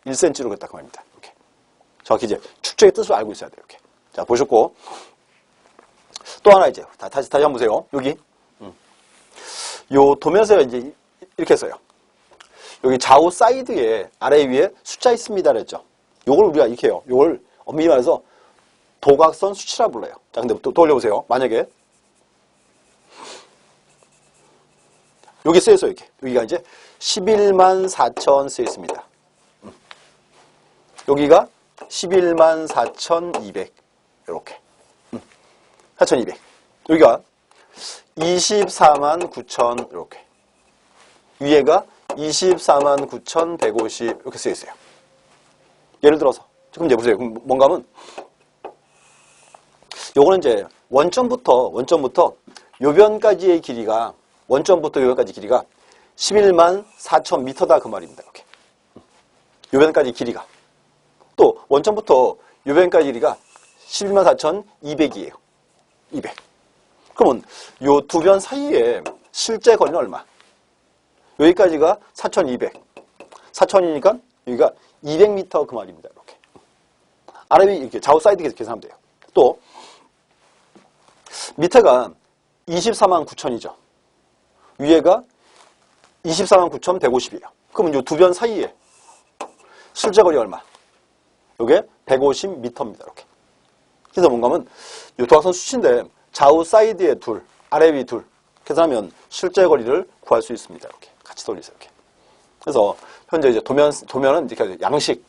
1cm로 그랬다 그 말입니다. 이렇게. 정확히 이제 축척의 뜻을 알고 있어야 돼요. 이렇게. 자, 보셨고. 또 하나 이제 다시 한번 보세요. 여기 요 도면에서 이제 이렇게 써요. 여기 좌우 사이드에 아래 위에 숫자 있습니다 그랬죠. 요걸 우리가 이렇게 해요. 요걸 엄밀히 말해서 도각선 수치라 불러요. 자, 근데 또 올려보세요. 만약에 여기 쓰여서 이렇게 여기가 이제 11만 4천 쓰여 있습니다. 여기가 11만 4,200 이렇게 4,200 여기가 24만 9천 이렇게 위에가 24만 9,150 이렇게 쓰여 있어요. 예를 들어서 지금 이제 보세요. 뭔가 하면 요거는 이제 원점부터 요변까지의 길이가 원점부터 요변까지 길이가 11만 4천 미터다 그 말입니다. 이렇게 요변까지 길이가 또 원점부터 요변까지 길이가 11만 4,200이에요. 200. 그러면 요 두 변 사이에 실제 거리는 얼마? 여기까지가 4,200. 4,000이니까 여기가 200m 그 말입니다. 이렇게. 아래 위 이렇게 좌우 사이드 계산하면 돼요. 또 밑에가 24만 9천이죠. 위에가 24만 9,150이에요. 그러면 요 두 변 사이에 실제 거리 얼마? 요게 150m입니다. 이렇게. 그래서 뭔가 하면 요 도각선 수치인데 좌우 사이드에 둘, 아래 위 둘 계산하면 실제 거리를 구할 수 있습니다. 이렇게 같이 돌리세요. 이렇게. 그래서 현재 이제 도면은 이렇게 양식,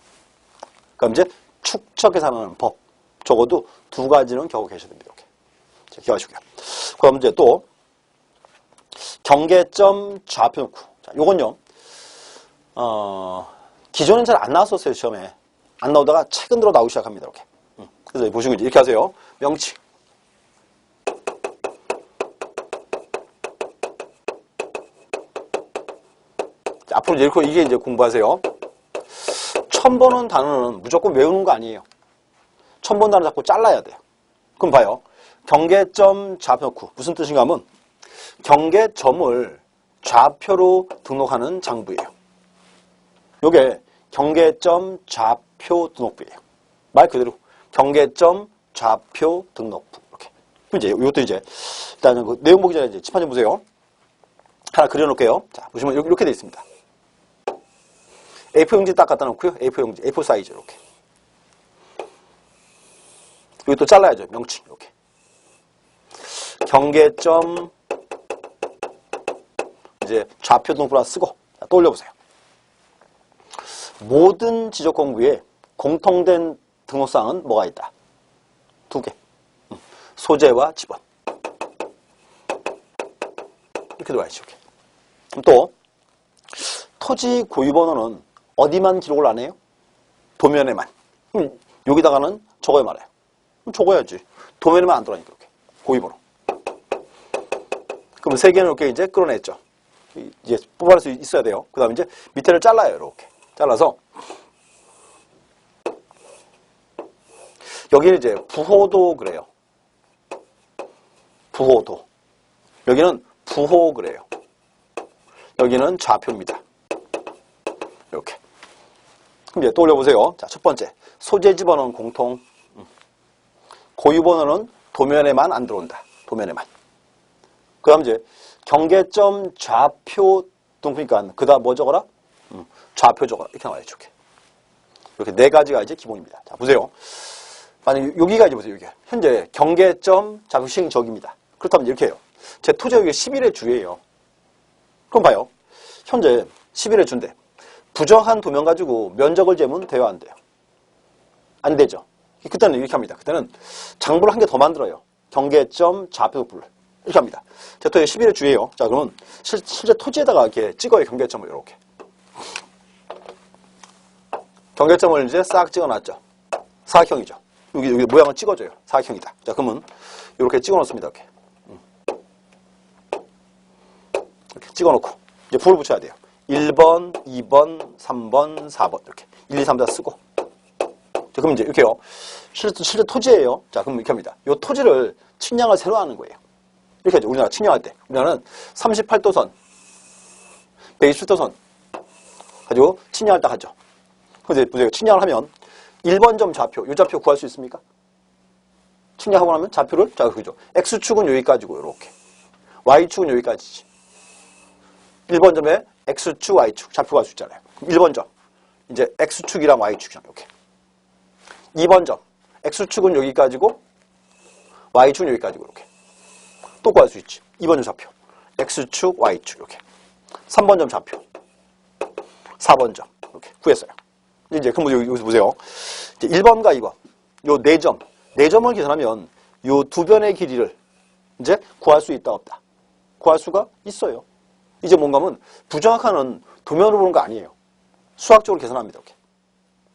그럼 이제 축척 계산하는 법 적어도 두 가지는 겨우 계셔야 됩니다. 이렇게 기억하시고요. 그럼 이제 또 경계점 좌표 놓고. 자, 요건요. 기존엔 잘 안 나왔었어요. 시험에 안 나오다가 최근 들어 나오기 시작합니다. 이렇게. 그래서 보시면 이렇게 하세요. 명칭. 앞으로 이게 이제 공부하세요. 처음 보는 단어는 무조건 외우는 거 아니에요. 처음 보는 단어 자꾸 잘라야 돼요. 그럼 봐요. 경계점 좌표 놓고. 무슨 뜻인가 하면 경계점을 좌표로 등록하는 장부예요. 요게 경계점 좌표 등록부예요. 말 그대로 경계점 좌표 등록부. 이렇게. 이제 이것도 이제 일단은 그 내용 보기 전에 이제 칠판 좀 보세요. 하나 그려놓을게요. 자, 보시면 이렇게 돼 있습니다. A4 용지 딱 갖다 놓고요. A4 용지, A4 사이즈 이렇게. 여기 또 잘라야죠. 명칭 이렇게. 경계점 이제 좌표 등록부나 쓰고 자, 또 올려보세요. 모든 지적 공부에 공통된 등록사항은 뭐가 있다? 두 개. 소재와 지번. 이렇게 들어가야죠. 이렇게. 또 토지 고유번호는 어디만 기록을 안 해요? 도면에만. 여기다가는 적어야 말아요. 적어야지. 도면에만 안 들어가니까 이렇게. 고유번호. 그럼 세 개는 이렇게 이제 끌어냈죠. 이제 뽑아낼 수 있어야 돼요. 그 다음에 이제 밑에를 잘라요. 이렇게. 잘라서 여기는 이제 부호도 그래요. 부호도. 여기는 부호 그래요. 여기는 좌표입니다. 이렇게. 그럼 이제 또 올려보세요. 자, 첫 번째. 소재 집어넣은 공통. 고유 번호는 도면에만 안 들어온다. 도면에만. 그 다음 이제 경계점 좌표 등록이니까 그 다음 뭐 적어라? 좌표 적어라. 이렇게 나와야죠. 이렇게 네 가지가 이제 기본입니다. 자, 보세요. 만약 여기가 이제 보세요. 여기. 현재 경계점 좌표 시행적입니다. 그렇다면 이렇게 해요. 제 토지 여기 11의 주예요. 그럼 봐요. 현재 11의 주인데 부정한 도면 가지고 면적을 재면 돼요, 안 돼요? 안 되죠. 그때는 이렇게 합니다. 그때는 장부를 한 개 더 만들어요. 경계점 좌표도부를 이렇게 합니다. 제 토지 11의 주예요. 자, 그러면 실제 토지에다가 이렇게 찍어요. 경계점을 이렇게. 경계점을 이제 싹 찍어놨죠. 사각형이죠. 여기 모양을 찍어줘요. 사각형이다. 자, 그러면 이렇게 찍어놓습니다. 이렇게 찍어놓고 이제 불을 붙여야 돼요. 1번, 2번, 3번, 4번 이렇게 1, 2, 3, 4 쓰고. 자, 그럼 이제 이렇게요. 실제 토지예요. 자, 그럼 이렇게 합니다. 이 토지를 측량을 새로 하는 거예요. 이렇게 하죠. 우리나라 측량할 때. 우리나라는 38도선, 120도선 가지고 측량을 딱 하죠. 그래서 보세요. 측량을 하면 1번점 좌표, 이 좌표 구할 수 있습니까? 측량하고 나면 좌표를, 자, 그죠. X축은 여기까지고, 이렇게. Y축은 여기까지지. 1번점에 X축, Y축, 좌표 구할 수 있잖아요. 1번점. 이제 X축이랑 Y축이랑, 이렇게. 2번점. X축은 여기까지고, Y축은 여기까지고, 이렇게. 또 구할 수 있지. 2번점 좌표. X축, Y축, 이렇게. 3번점 좌표. 4번점. 이렇게 구했어요. 이제, 그럼 여기서 보세요. 이제 1번과 2번. 요 4점. 4점을 계산하면 요 두 변의 길이를 이제 구할 수 있다, 없다. 구할 수가 있어요. 이제 뭔가 하면 부정확한 도면으로 보는 거 아니에요. 수학적으로 계산합니다, 이렇게.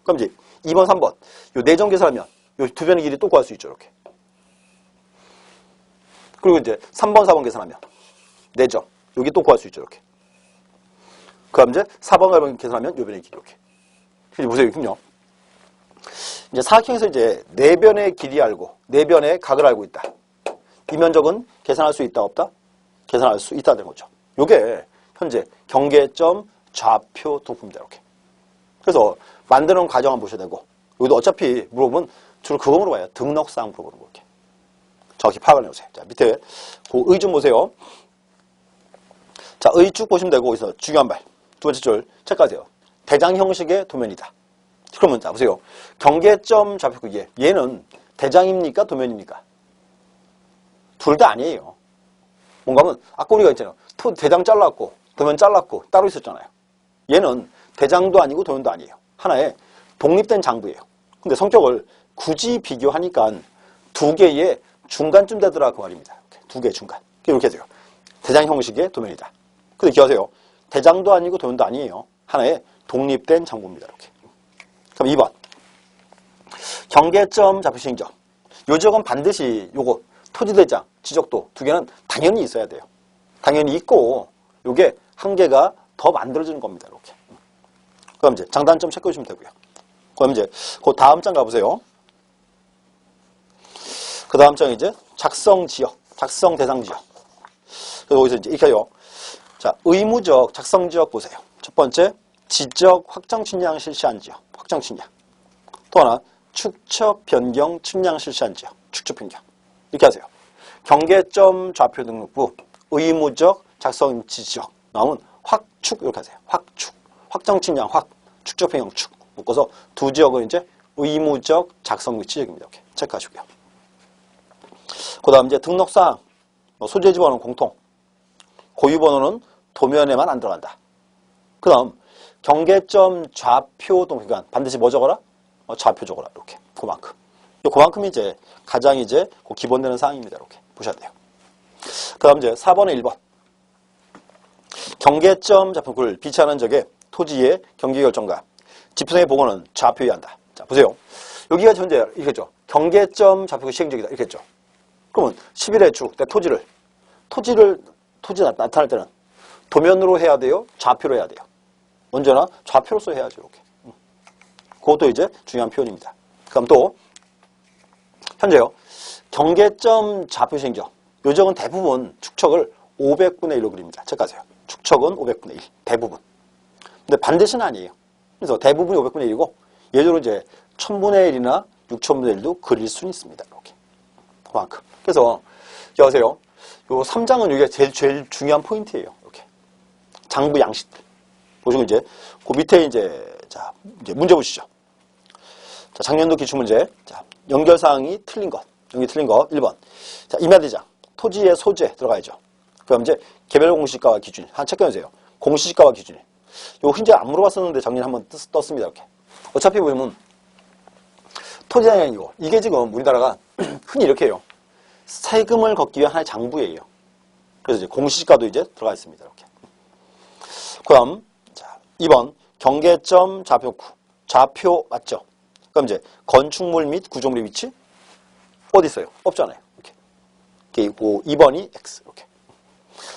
그럼 이제 2번, 3번. 요 4점 계산하면 요 두 변의 길이 또 구할 수 있죠, 이렇게. 그리고 이제 3번, 4번 계산하면 4점. 여기 또 구할 수 있죠, 이렇게. 그럼 이제 4번, 5번 계산하면 요 변의 길이 이렇게. 이제 보세요, 그럼요. 이제 사각형에서 이제 4변의 길이 알고, 4변의 각을 알고 있다. 이 면적은 계산할 수 있다, 없다? 계산할 수 있다는 거죠. 요게 현재 경계점, 좌표, 동품입니다, 이렇게. 그래서 만드는 과정 한번 보셔야 되고, 여기도 어차피 물어보면 주로 그거 물어봐요. 등록사항 물어보는 거, 이렇게. 정확히 파악을 해보세요. 자, 밑에 그 의 좀 보세요. 자, 의 쭉 보시면 되고, 여기서 중요한 말. 두 번째 줄 체크하세요. 대장 형식의 도면이다. 그러면 자 보세요. 경계점 좌표 얘는 대장입니까? 도면입니까? 둘 다 아니에요. 뭔가 하면 아까 우리가 있잖아요. 대장 잘랐고 도면 잘랐고 따로 있었잖아요. 얘는 대장도 아니고 도면도 아니에요. 하나의 독립된 장부예요. 근데 성격을 굳이 비교하니까 두 개의 중간쯤 되더라 그 말입니다. 두 개의 중간. 이렇게 돼요. 대장 형식의 도면이다. 근데 기억하세요. 대장도 아니고 도면도 아니에요. 하나의 독립된 장부입니다. 이렇게. 그럼 2번. 경계점 좌표시행점. 요 지역은 반드시 요거 토지대장, 지적도 두 개는 당연히 있어야 돼요. 당연히 있고 요게 한 개가 더 만들어지는 겁니다. 이렇게. 그럼 이제 장단점 체크해 주시면 되고요. 그럼 이제 그 다음 장 가보세요. 그 다음 장이 이제 작성 지역, 작성 대상 지역. 그래서 여기서 이제 이렇게 해요. 자, 의무적 작성 지역 보세요. 첫 번째, 지적 확정 측량 실시한 지역, 확정 측량. 또 하나, 축척 변경 측량 실시한 지역, 축척 변경. 이렇게 하세요. 경계점 좌표 등록부, 의무적 작성 지적. 나오면 확축 이렇게 하세요. 확축, 확정 측량 확, 축척 변경 축. 묶어서 두 지역은 이제 의무적 작성 지역입니다. 이렇게 체크하시고요. 그 다음 이제 등록사항, 소재지 번호는 공통, 고유 번호는 도면에만 안 들어간다. 그 다음 경계점 좌표 동기간 반드시 뭐 적어라? 좌표 적어라. 이렇게 그만큼. 그만큼이 이제 가장 이제 기본되는 사항입니다. 이렇게 보셔야 돼요. 그 다음 이제 4번에 1번. 경계점 좌표를 비치하는 적에 토지의 경계 결정과 집수성의 복원은 좌표해야 한다. 자 보세요. 여기가 현재 이렇게죠. 경계점 좌표 시행적이다. 이렇게죠. 그러면 11의 주, 내 토지 나타날 때는 도면으로 해야 돼요? 좌표로 해야 돼요? 언제나 좌표로서 해야죠. 이렇게. 그것도 이제 중요한 표현입니다. 그럼 또 현재요. 경계점 좌표 시행적. 요 지역은 대부분 축척을 500분의 1로 그립니다. 체크하세요. 축척은 500분의 1. 대부분. 근데 반드시는 아니에요. 그래서 대부분이 500분의 1이고 예전으로 이제 1000분의 1이나 6000분의 1도 그릴 수는 있습니다. 이렇게. 그만큼. 그래서 여보세요. 요 3장은 이게 제일 중요한 포인트예요. 이렇게. 장부 양식들. 보시고 이제 그 밑에 이제 자, 이제 문제 보시죠. 자, 작년도 기출문제. 자, 연결 사항이 틀린 것. 연결 틀린 거 1번. 자, 임야대장. 토지의 소재 들어가야죠. 그럼 이제 개별 공시지가와 기준. 한 체크해 주세요. 공시지가와 기준. 요 현재 안 물어봤었는데 작년에 한번 떴습니다. 이렇게. 어차피 보면 토지장이고 이게 지금 우리나라가 흔히 이렇게 해요. 세금을 걷기 위한 하나의 장부예요. 그래서 이제 공시지가도 이제 들어가 있습니다. 이렇게. 그럼 자, 2번 경계점 좌표구. 좌표 맞죠? 그럼 이제 건축물 및 구조물의 위치 어디 있어요? 없잖아요. 이렇게. 2번이 X. 이렇게.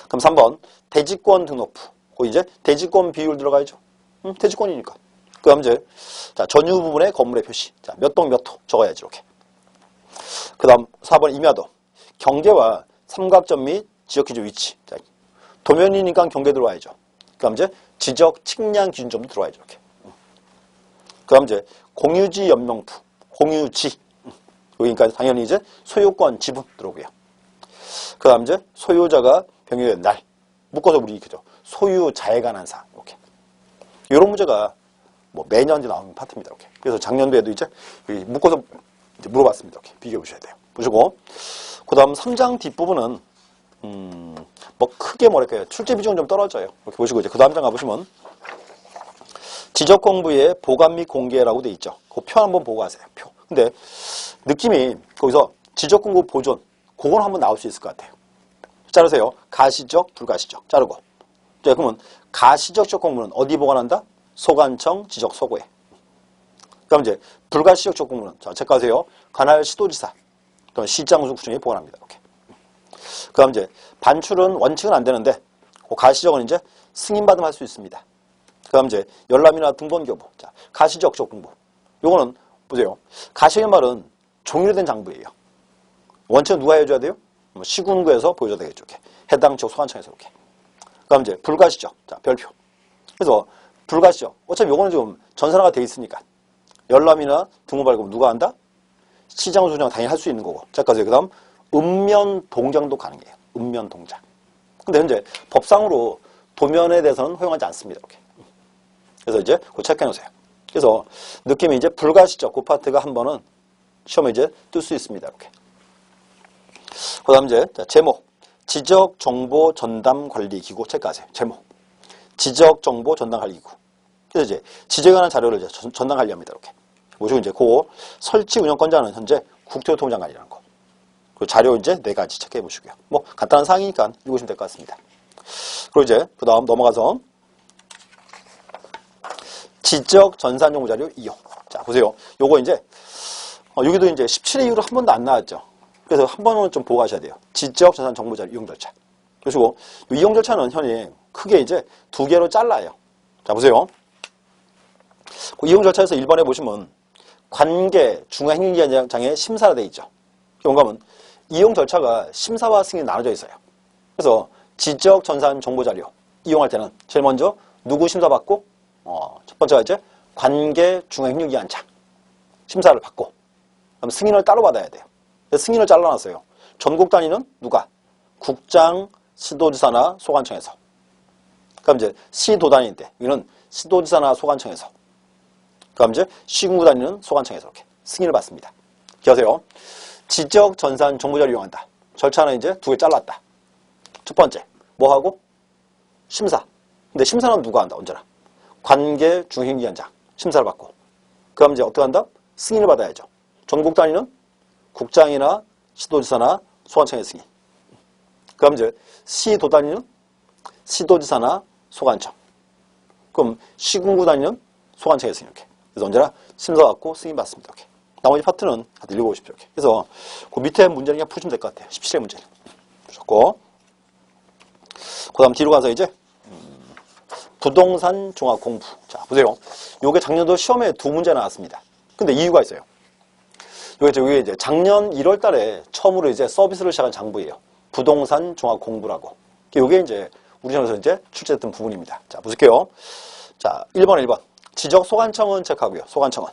그럼 3번 대지권 등록부. 그 이제 대지권 비율 들어가야죠. 대지권이니까. 그럼 이제 자, 전유 부분의 건물의 표시. 자, 몇 동 몇 호 적어야지 이렇게. 그다음 4번 임야도. 경계와 삼각점 및 지적 기준 위치. 자, 도면이니까 경계 들어와야죠. 그럼 이제 지적 측량 기준점도 들어와야죠. 이렇게. 그럼 이제 공유지 연명부. 공유지. 여기니까 당연히 이제 소유권 지분 들어오고요. 그다음 이제 소유자가 병유된 날. 묶어서 우리 그죠. 소유자에 관한 사항. 이렇게. 이런 문제가 뭐 매년 이제 나오는 파트입니다. 이렇게. 그래서 작년도에도 이제 묶어서 이제 물어봤습니다. 이렇게 비교해 보셔야 돼요. 보시고 그다음 3장 뒷부분은 뭐 크게 뭐랄까요. 출제 비중은 좀 떨어져요. 이렇게 보시고 이제 그다음 장 가보시면 지적 공부의 보관 및 공개라고 돼 있죠. 그 표 한번 보고 가세요. 표. 근데 느낌이 거기서 지적 공부 보존 그건 한번 나올 수 있을 것 같아요. 자르세요. 가시적, 불가시적. 자르고. 자, 그러면 가시적 지적 공부는 어디 보관한다? 소관청, 지적 소고에. 그럼 이제 불가시적 지적 공부는 자, 체크하세요. 관할 시도지사, 또는 시장군수 구청에 보관합니다. 이렇게. 그럼 이제 반출은 원칙은 안 되는데 그 가시적은 이제 승인받으면 할 수 있습니다. 그럼 이제 열람이나 등본교부. 자, 가시적 지적 공부. 요거는 보세요. 가시의 말은 종이로 된 장부예요. 원칙은 누가 해줘야 돼요? 시군구에서 보여줘야 되겠죠. 이렇게. 해당 지역 소관청에서 이렇게. 그럼 이제 불가시적. 자, 별표. 그래서 불가시적. 어차피 요거는 좀 전산화가 돼 있으니까. 열람이나 등본 발급 누가 한다? 시장군수 구청 당연히 할 수 있는 거고. 자, 그 다음 읍면 동장도 가능해요. 읍면 동장. 근데 현재 법상으로 도면에 대해서는 허용하지 않습니다. 이렇게. 그래서 이제 그거 체크해 놓으세요. 그래서 느낌이 이제 불가시적 그 파트가 한 번은 시험에 이제 뜰 수 있습니다. 이렇게. 그 다음 이제 자, 제목. 지적 정보 전담 관리 기구 체크하세요. 제목. 지적 정보 전담 관리 기구. 그래서 이제 지적에 관한 자료를 이제 전담 관리합니다. 이렇게. 보시고 이제 그 설치 운영권자는 현재 국토교통장관이라는 거. 그 자료 이제 4가지 체크해 보시고요. 뭐 간단한 사항이니까 읽으시면 될 것 같습니다. 그리고 이제 그 다음 넘어가서 지적 전산 정보 자료 이용. 자, 보세요. 요거 이제 여기도 이제 17회 이후로 한 번도 안 나왔죠. 그래서 한 번은 좀 보고 가셔야 돼요. 지적 전산 정보 자료 이용 절차. 그리고 이용 절차는 현이 크게 이제 2개로 잘라요. 자, 보세요. 그 이용 절차에서 1번에 보시면 관계 중앙행정기관장의 심사가 되어 있죠. 뭔가면 이용 절차가 심사와 승인이 나눠져 있어요. 그래서 지적 전산 정보 자료 이용할 때는 제일 먼저 누구 심사받고 첫 번째가 이제 관계 중앙행정기관장 심사를 받고 그럼 승인을 따로 받아야 돼요. 승인을 잘라놨어요. 전국 단위는 누가? 국장, 시도지사나 소관청에서. 그럼 이제 시도 단위일 때 여기는 시도지사나 소관청에서. 그럼 이제 시군구 단위는 소관청에서 이렇게 승인을 받습니다. 기억하세요. 지적 전산 정보자료 이용한다. 절차는 이제 2개 잘랐다. 첫 번째 뭐 하고? 심사. 근데 심사는 누가 한다? 언제나 관계 중행기관장 심사를 받고. 그럼 이제 어떻게 한다? 승인을 받아야죠. 전국 단위는 국장이나 시도지사나 소관청의 승인. 그럼 이제 시도 단위는 시도지사나 소관청. 그럼 시군구 단위는 소관청의 승인. 이렇게. 그래서 언제나 심사 받고 승인 받습니다. 이렇게. 나머지 파트는 다들 읽어보십시오. 이렇게. 그래서 그 밑에 문제는 그냥 푸시면 될 것 같아요. 17회 문제는. 보셨고. 그 다음 뒤로 가서 이제 부동산 종합 공부. 자, 보세요. 요게 작년도 시험에 2문제 나왔습니다. 근데 이유가 있어요. 요게 이제 작년 1월 달에 처음으로 이제 서비스를 시작한 장부예요. 부동산 종합 공부라고. 요게 이제 우리 시험에서 이제 출제됐던 부분입니다. 자, 보실게요. 자, 1번. 지적 소관청은 체크하고요. 소관청은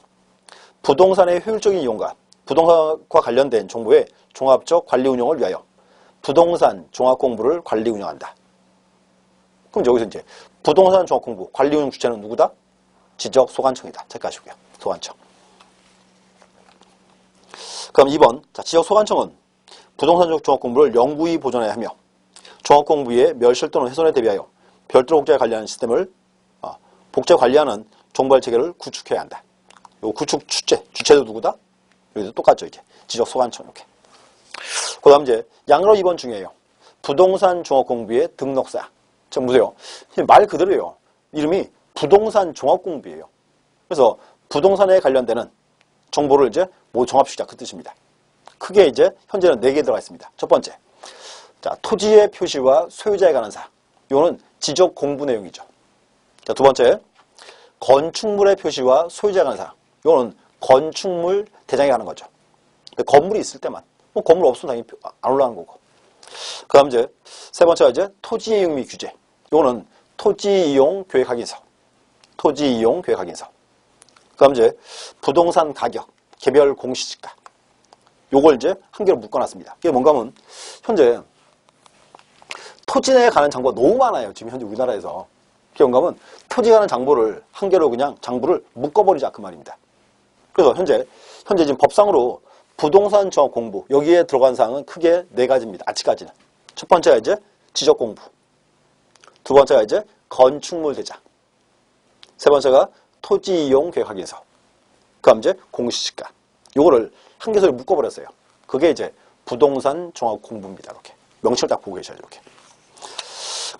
부동산의 효율적인 이용과 부동산과 관련된 정보의 종합적 관리 운영을 위하여 부동산 종합 공부를 관리 운영한다. 그럼 여기서 이제 부동산 종합 공부 관리 운영 주체는 누구다? 지적 소관청이다. 체크하시고요. 소관청. 그럼 2번. 자, 지적 소관청은 부동산 종합 공부를 영구히 보존해야 하며 종합 공부의 멸실 또는 훼손에 대비하여 별도로 복제에 관리하는 시스템을 복제 관리하는 정보할 체계를 구축해야 한다. 요 구축 주체도 누구다? 여기도 똑같죠. 이게 지적 소관청 이렇게. 그다음 이제 양로 2번 중요해요. 부동산 종합 공부의 등록사. 지금 보세요. 말 그대로예요. 이름이 부동산 종합 공부예요. 그래서 부동산에 관련되는 정보를 이제 모두 종합시키자 그 뜻입니다. 크게 이제 현재는 4개 들어가 있습니다. 첫 번째, 자, 토지의 표시와 소유자에 관한 사항. 이거는 지적 공부 내용이죠. 자, 두 번째, 건축물의 표시와 소유자에 관한 사항. 이거는 건축물 대장에 관한 거죠. 건물이 있을 때만. 뭐 건물 없으면 당연히 안 올라가는 거고. 그 다음 이제 세 번째가 이제 토지 이용 및 규제. 이거는 토지 이용 계획 확인서. 토지 이용 계획 확인서. 그 다음 이제 부동산 가격, 개별 공시지가. 요걸 이제 한 개로 묶어놨습니다. 이게 뭔가 하면 현재 토지에 관한 정보가 너무 많아요. 지금 현재 우리나라에서. 그게 뭔가 하면 토지에 관한 정보를 한 개로 그냥 장부를 묶어버리자 그 말입니다. 그래서 현재 지금 법상으로 부동산 정확 공부 여기에 들어간 사항은 크게 4가지입니다. 아직까지는. 첫 번째가 이제 지적 공부. 두 번째가 이제 건축물 대장. 세 번째가 토지 이용 계획 확인서. 그 다음 이제 공시지가. 요거를 한 개소리 묶어버렸어요. 그게 이제 부동산 종합 공부입니다. 이렇게. 명칭을 딱 보고 계셔야죠. 이렇게.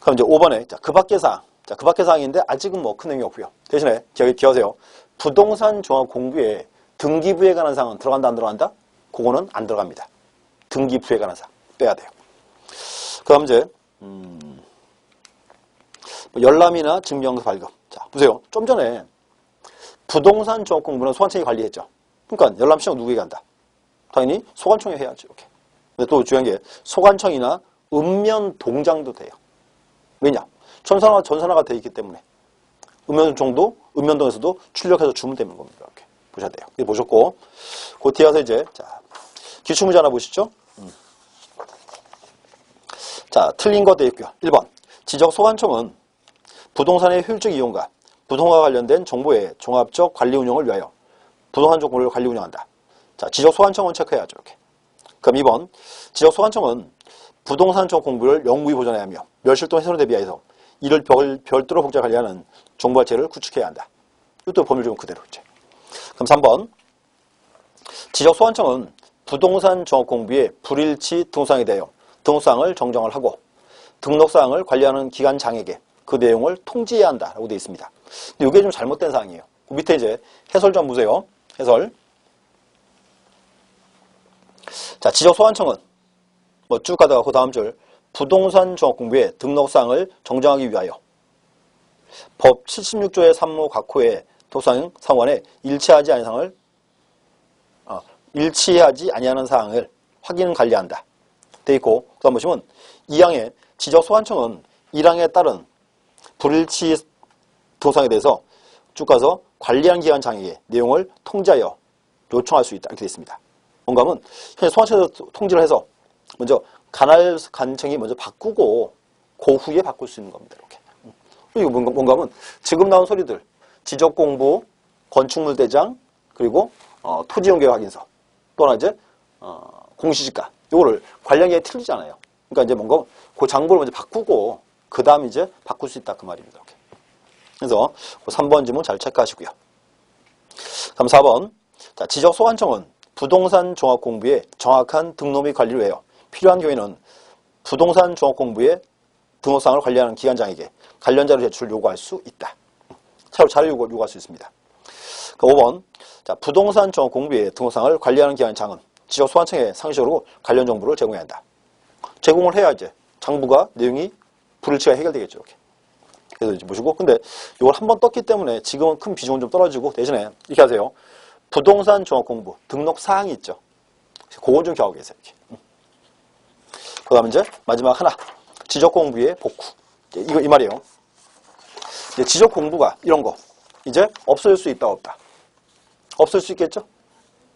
그럼 이제 5번에, 자, 그 밖의 사항. 자, 그 밖의 사항인데 아직은 뭐 큰 의미 없고요. 대신에 기억하세요. 부동산 종합 공부에 등기부에 관한 사항은 들어간다, 안 들어간다? 그거는 안 들어갑니다. 등기부에 관한 사항. 빼야 돼요. 그 다음 이제, 열람이나 증명서 발급. 자, 보세요. 좀 전에 부동산 종합 공부는 소관청이 관리했죠. 그러니까 열람 신청 누구에게 한다? 당연히 소관청에 해야죠. 이렇게. 근데 또 중요한 게 소관청이나 읍면 동장도 돼요. 왜냐? 전산화가 되어 있기 때문에 읍면동도 읍면동에서도 출력해서 주면 되는 겁니다. 이렇게 보셔야 돼요. 이렇게 보셨고 그 뒤에 와서 이제 자 기출문제 하나 보시죠. 자 틀린 거 되어 있고요. 1번 지적 소관청은 부동산의 효율적 이용과 부동산과 관련된 정보의 종합적 관리 운영을 위하여 부동산 정보를 관리 운영한다. 자 지적 소관청은 체크해야죠. 이렇게. 그럼 2번 지적 소관청은 부동산 정보 공부를 영구히 보존해야 하며 멸실동 훼손에 대비해서 이를 별도로 복잡 관리하는 정보화체를 구축해야 한다. 이것도 법률적은 그대로 이제. 그럼 3번 지적 소관청은 부동산 정보 공부의 불일치 등록사항에 대하여 등록사항을 정정을 하고 등록사항을 관리하는 기관장에게 그 내용을 통지해야 한다라고 되어 있습니다. 근데 이게 좀 잘못된 사항이에요. 그 밑에 이제 해설 좀 보세요. 해설. 자 지적 소관청은 뭐 쭉 가다가 그 다음 줄 부동산 종합공부의 등록사항을 정정하기 위하여 법 76조의 3호 각호의 독상 상원에 일치하지 아니하는 사항을 확인 관리한다. 돼 있고 그 다음 보시면 2항에 지적 소관청은 1항에 따른 불일치 등록사항에 대해서 쭉 가서 관리하는 기관장에게 내용을 통지하여 요청할 수 있다. 이렇게 되어 있습니다. 뭔가 하면 현재 소관청에서 통지를 해서 먼저 관청이 먼저 바꾸고 그 후에 바꿀 수 있는 겁니다. 이렇게. 이거 뭔가 하면 지금 나온 소리들 지적 공부, 건축물 대장, 그리고 토지 이용 계획 확인서 또 하나 이제 공시지가 이거를 관련계획 틀리잖아요. 그러니까 이제 뭔가 그 장부를 먼저 바꾸고 그 다음 이제 바꿀 수 있다 그 말입니다. 이렇게. 그래서 그 3번 지문 잘 체크하시고요. 그럼 4번 자, 지적 소관청은 부동산 종합 공부의 정확한 등록 및 관리를 위하여 필요한 경우에는 부동산 종합 공부의 등록사항을 관리하는 기관장에게 관련 자료 제출을 요구할 수 있다. 자료 요구할 수 있습니다. 5번 자, 부동산 종합 공부의 등록사항을 관리하는 기관장은 지적 소관청에 상시적으로 관련 정보를 제공해야 한다. 제공을 해야 이제 장부가 내용이 불일치가 해결되겠죠. 이렇게. 그래서 이제 보시고 근데 이걸 한번 떴기 때문에 지금은 큰 비중은 좀 떨어지고 대신에 이렇게 하세요. 부동산 종합 공부 등록 사항이 있죠. 그건 좀 기억하고 계세요. 이렇게. 그 다음에 이제 마지막 하나 지적 공부의 복구. 이거 이 말이에요. 이제 지적 공부가 이런 거 이제 없어질 수 있다 없다. 없을 수 있겠죠.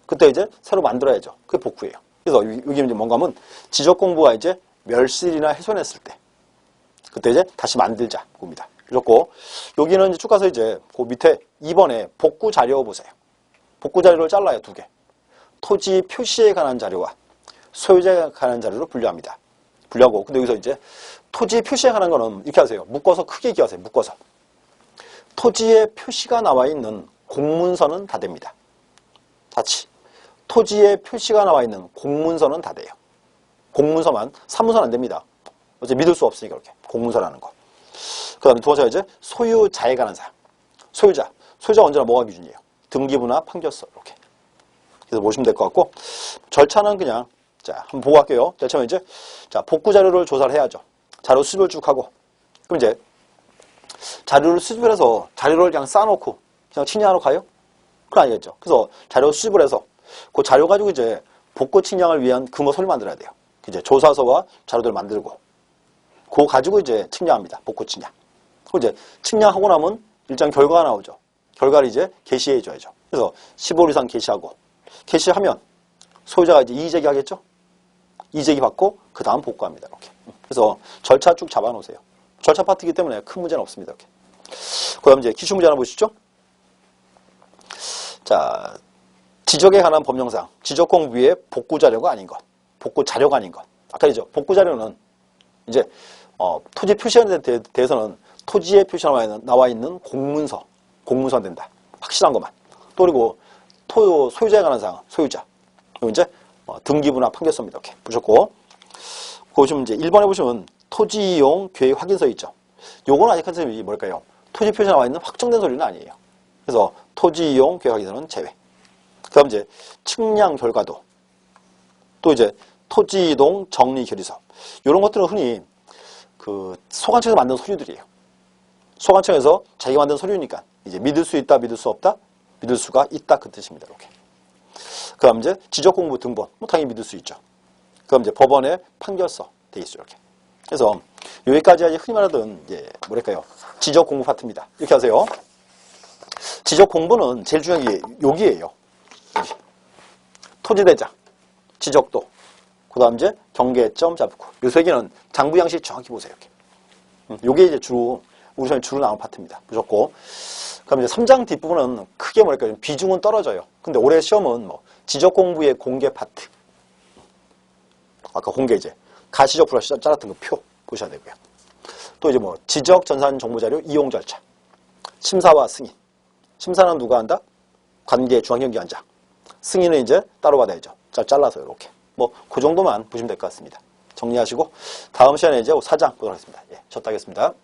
그때 이제 새로 만들어야죠. 그게 복구예요. 그래서 여기 이제 뭔가 하면 지적 공부가 이제 멸실이나 훼손했을 때 그때 이제 다시 만들자 겁니다. 그렇고 여기는 이제 쭉 가서 이제 그 밑에 2번에 복구 자료 보세요. 복구 자료를 잘라요. 2개. 토지 표시에 관한 자료와 소유자에 관한 자료로 분류합니다. 분류하고 근데 여기서 이제 토지 표시에 관한 거는 이렇게 하세요. 묶어서 크게 기하세요. 묶어서. 토지에 표시가 나와 있는 공문서는 다 됩니다. 같이. 토지에 표시가 나와 있는 공문서는 다 돼요. 공문서만, 사문서는 안 됩니다. 어째 믿을 수 없으니까 그렇게. 공문서라는 거. 그 다음에 두 번째가 이제 소유자에 관한 사항. 소유자 언제나 뭐가 기준이에요? 등기부나 판결서 이렇게. 그래서 보시면 될 것 같고 절차는 그냥 자 한번 보고 갈게요. 제일 처음에 이제 자 복구 자료를 조사를 해야죠. 자료 수집을 쭉 하고 그럼 이제 자료를 수집을 해서 자료를 그냥 쌓아놓고 그냥 측량하러 가요? 그건 아니겠죠. 그래서 자료 수집을 해서 그 자료 가지고 이제 복구 측량을 위한 근거 서류 만들어야 돼요. 이제 조사서와 자료들을 만들고 그거 가지고 이제 측량합니다. 복구 측량. 그리고 이제 측량하고 나면 일정 결과가 나오죠. 결과를 이제 게시해 줘야죠. 그래서 15일 이상 게시하고 게시하면 소유자가 이제 이의제기 하겠죠. 이의제기 받고 그 다음 복구합니다. 이렇게. 그래서 절차 쭉 잡아놓으세요. 절차 파트이기 때문에 큰 문제는 없습니다. 이렇게. 그 다음 이제 기출 문제 하나 보시죠. 자, 지적에 관한 법령상 지적 공부의 복구 자료가 아닌 것, 복구 자료가 아닌 것. 아까 이죠. 복구 자료는 이제 토지 표시안에 대해서는 토지에 표시 나와 있는 공문서가 된다. 확실한 것만. 또 그리고 소유자에 관한 사항, 소유자. 그리고 이제 등기부나 판결서입니다. 이렇게 보셨고, 보시면 이제 1번에 보시면 토지 이용 계획 확인서 있죠. 요거는 아직 컨셉이 뭘까요? 토지 표시 나와 있는 확정된 서류는 아니에요. 그래서 토지 이용 계획 확인서는 제외. 그다음 이제 측량 결과도 또 이제 토지 이동 정리 결의서 이런 것들은 흔히 그 소관청에서 만든 서류들이에요. 소관청에서 자기가 만든 서류니까 이제 믿을 수 있다, 믿을 수 없다, 믿을 수가 있다 그 뜻입니다. 이렇게. 그다음 이제 지적공부 등본 뭐 당연히 믿을 수 있죠. 그다음 이제 법원의 판결서 돼 있어요. 이렇게. 그래서 여기까지 흔히 말하던 이제 뭐랄까요 지적공부 파트입니다. 이렇게 하세요. 지적공부는 제일 중요한 게 여기예요. 토지대장, 지적도, 그 다음 이제 경계점 잡고. 이 세 개는 장부 양식 정확히 보세요. 이렇게. 요게 이제 우리 시험에 주로 나온 파트입니다. 무조건. 그럼 이제 3장 뒷부분은 크게 뭐랄까요. 비중은 떨어져요. 근데 올해 시험은 뭐 지적 공부의 공개 파트. 아까 공개 이제 가시적 불가시적 짜랐던 그 표 보셔야 되고요. 또 이제 뭐 지적 전산 정보 자료 이용 절차. 심사와 승인. 심사는 누가 한다? 관계 중앙경기관장. 승인은 이제 따로 받아야죠. 잘라서 이렇게. 뭐 그 정도만 보시면 될 것 같습니다. 정리하시고 다음 시간에 이제 4장 보도록 하겠습니다. 예, 쉬었다 하겠습니다.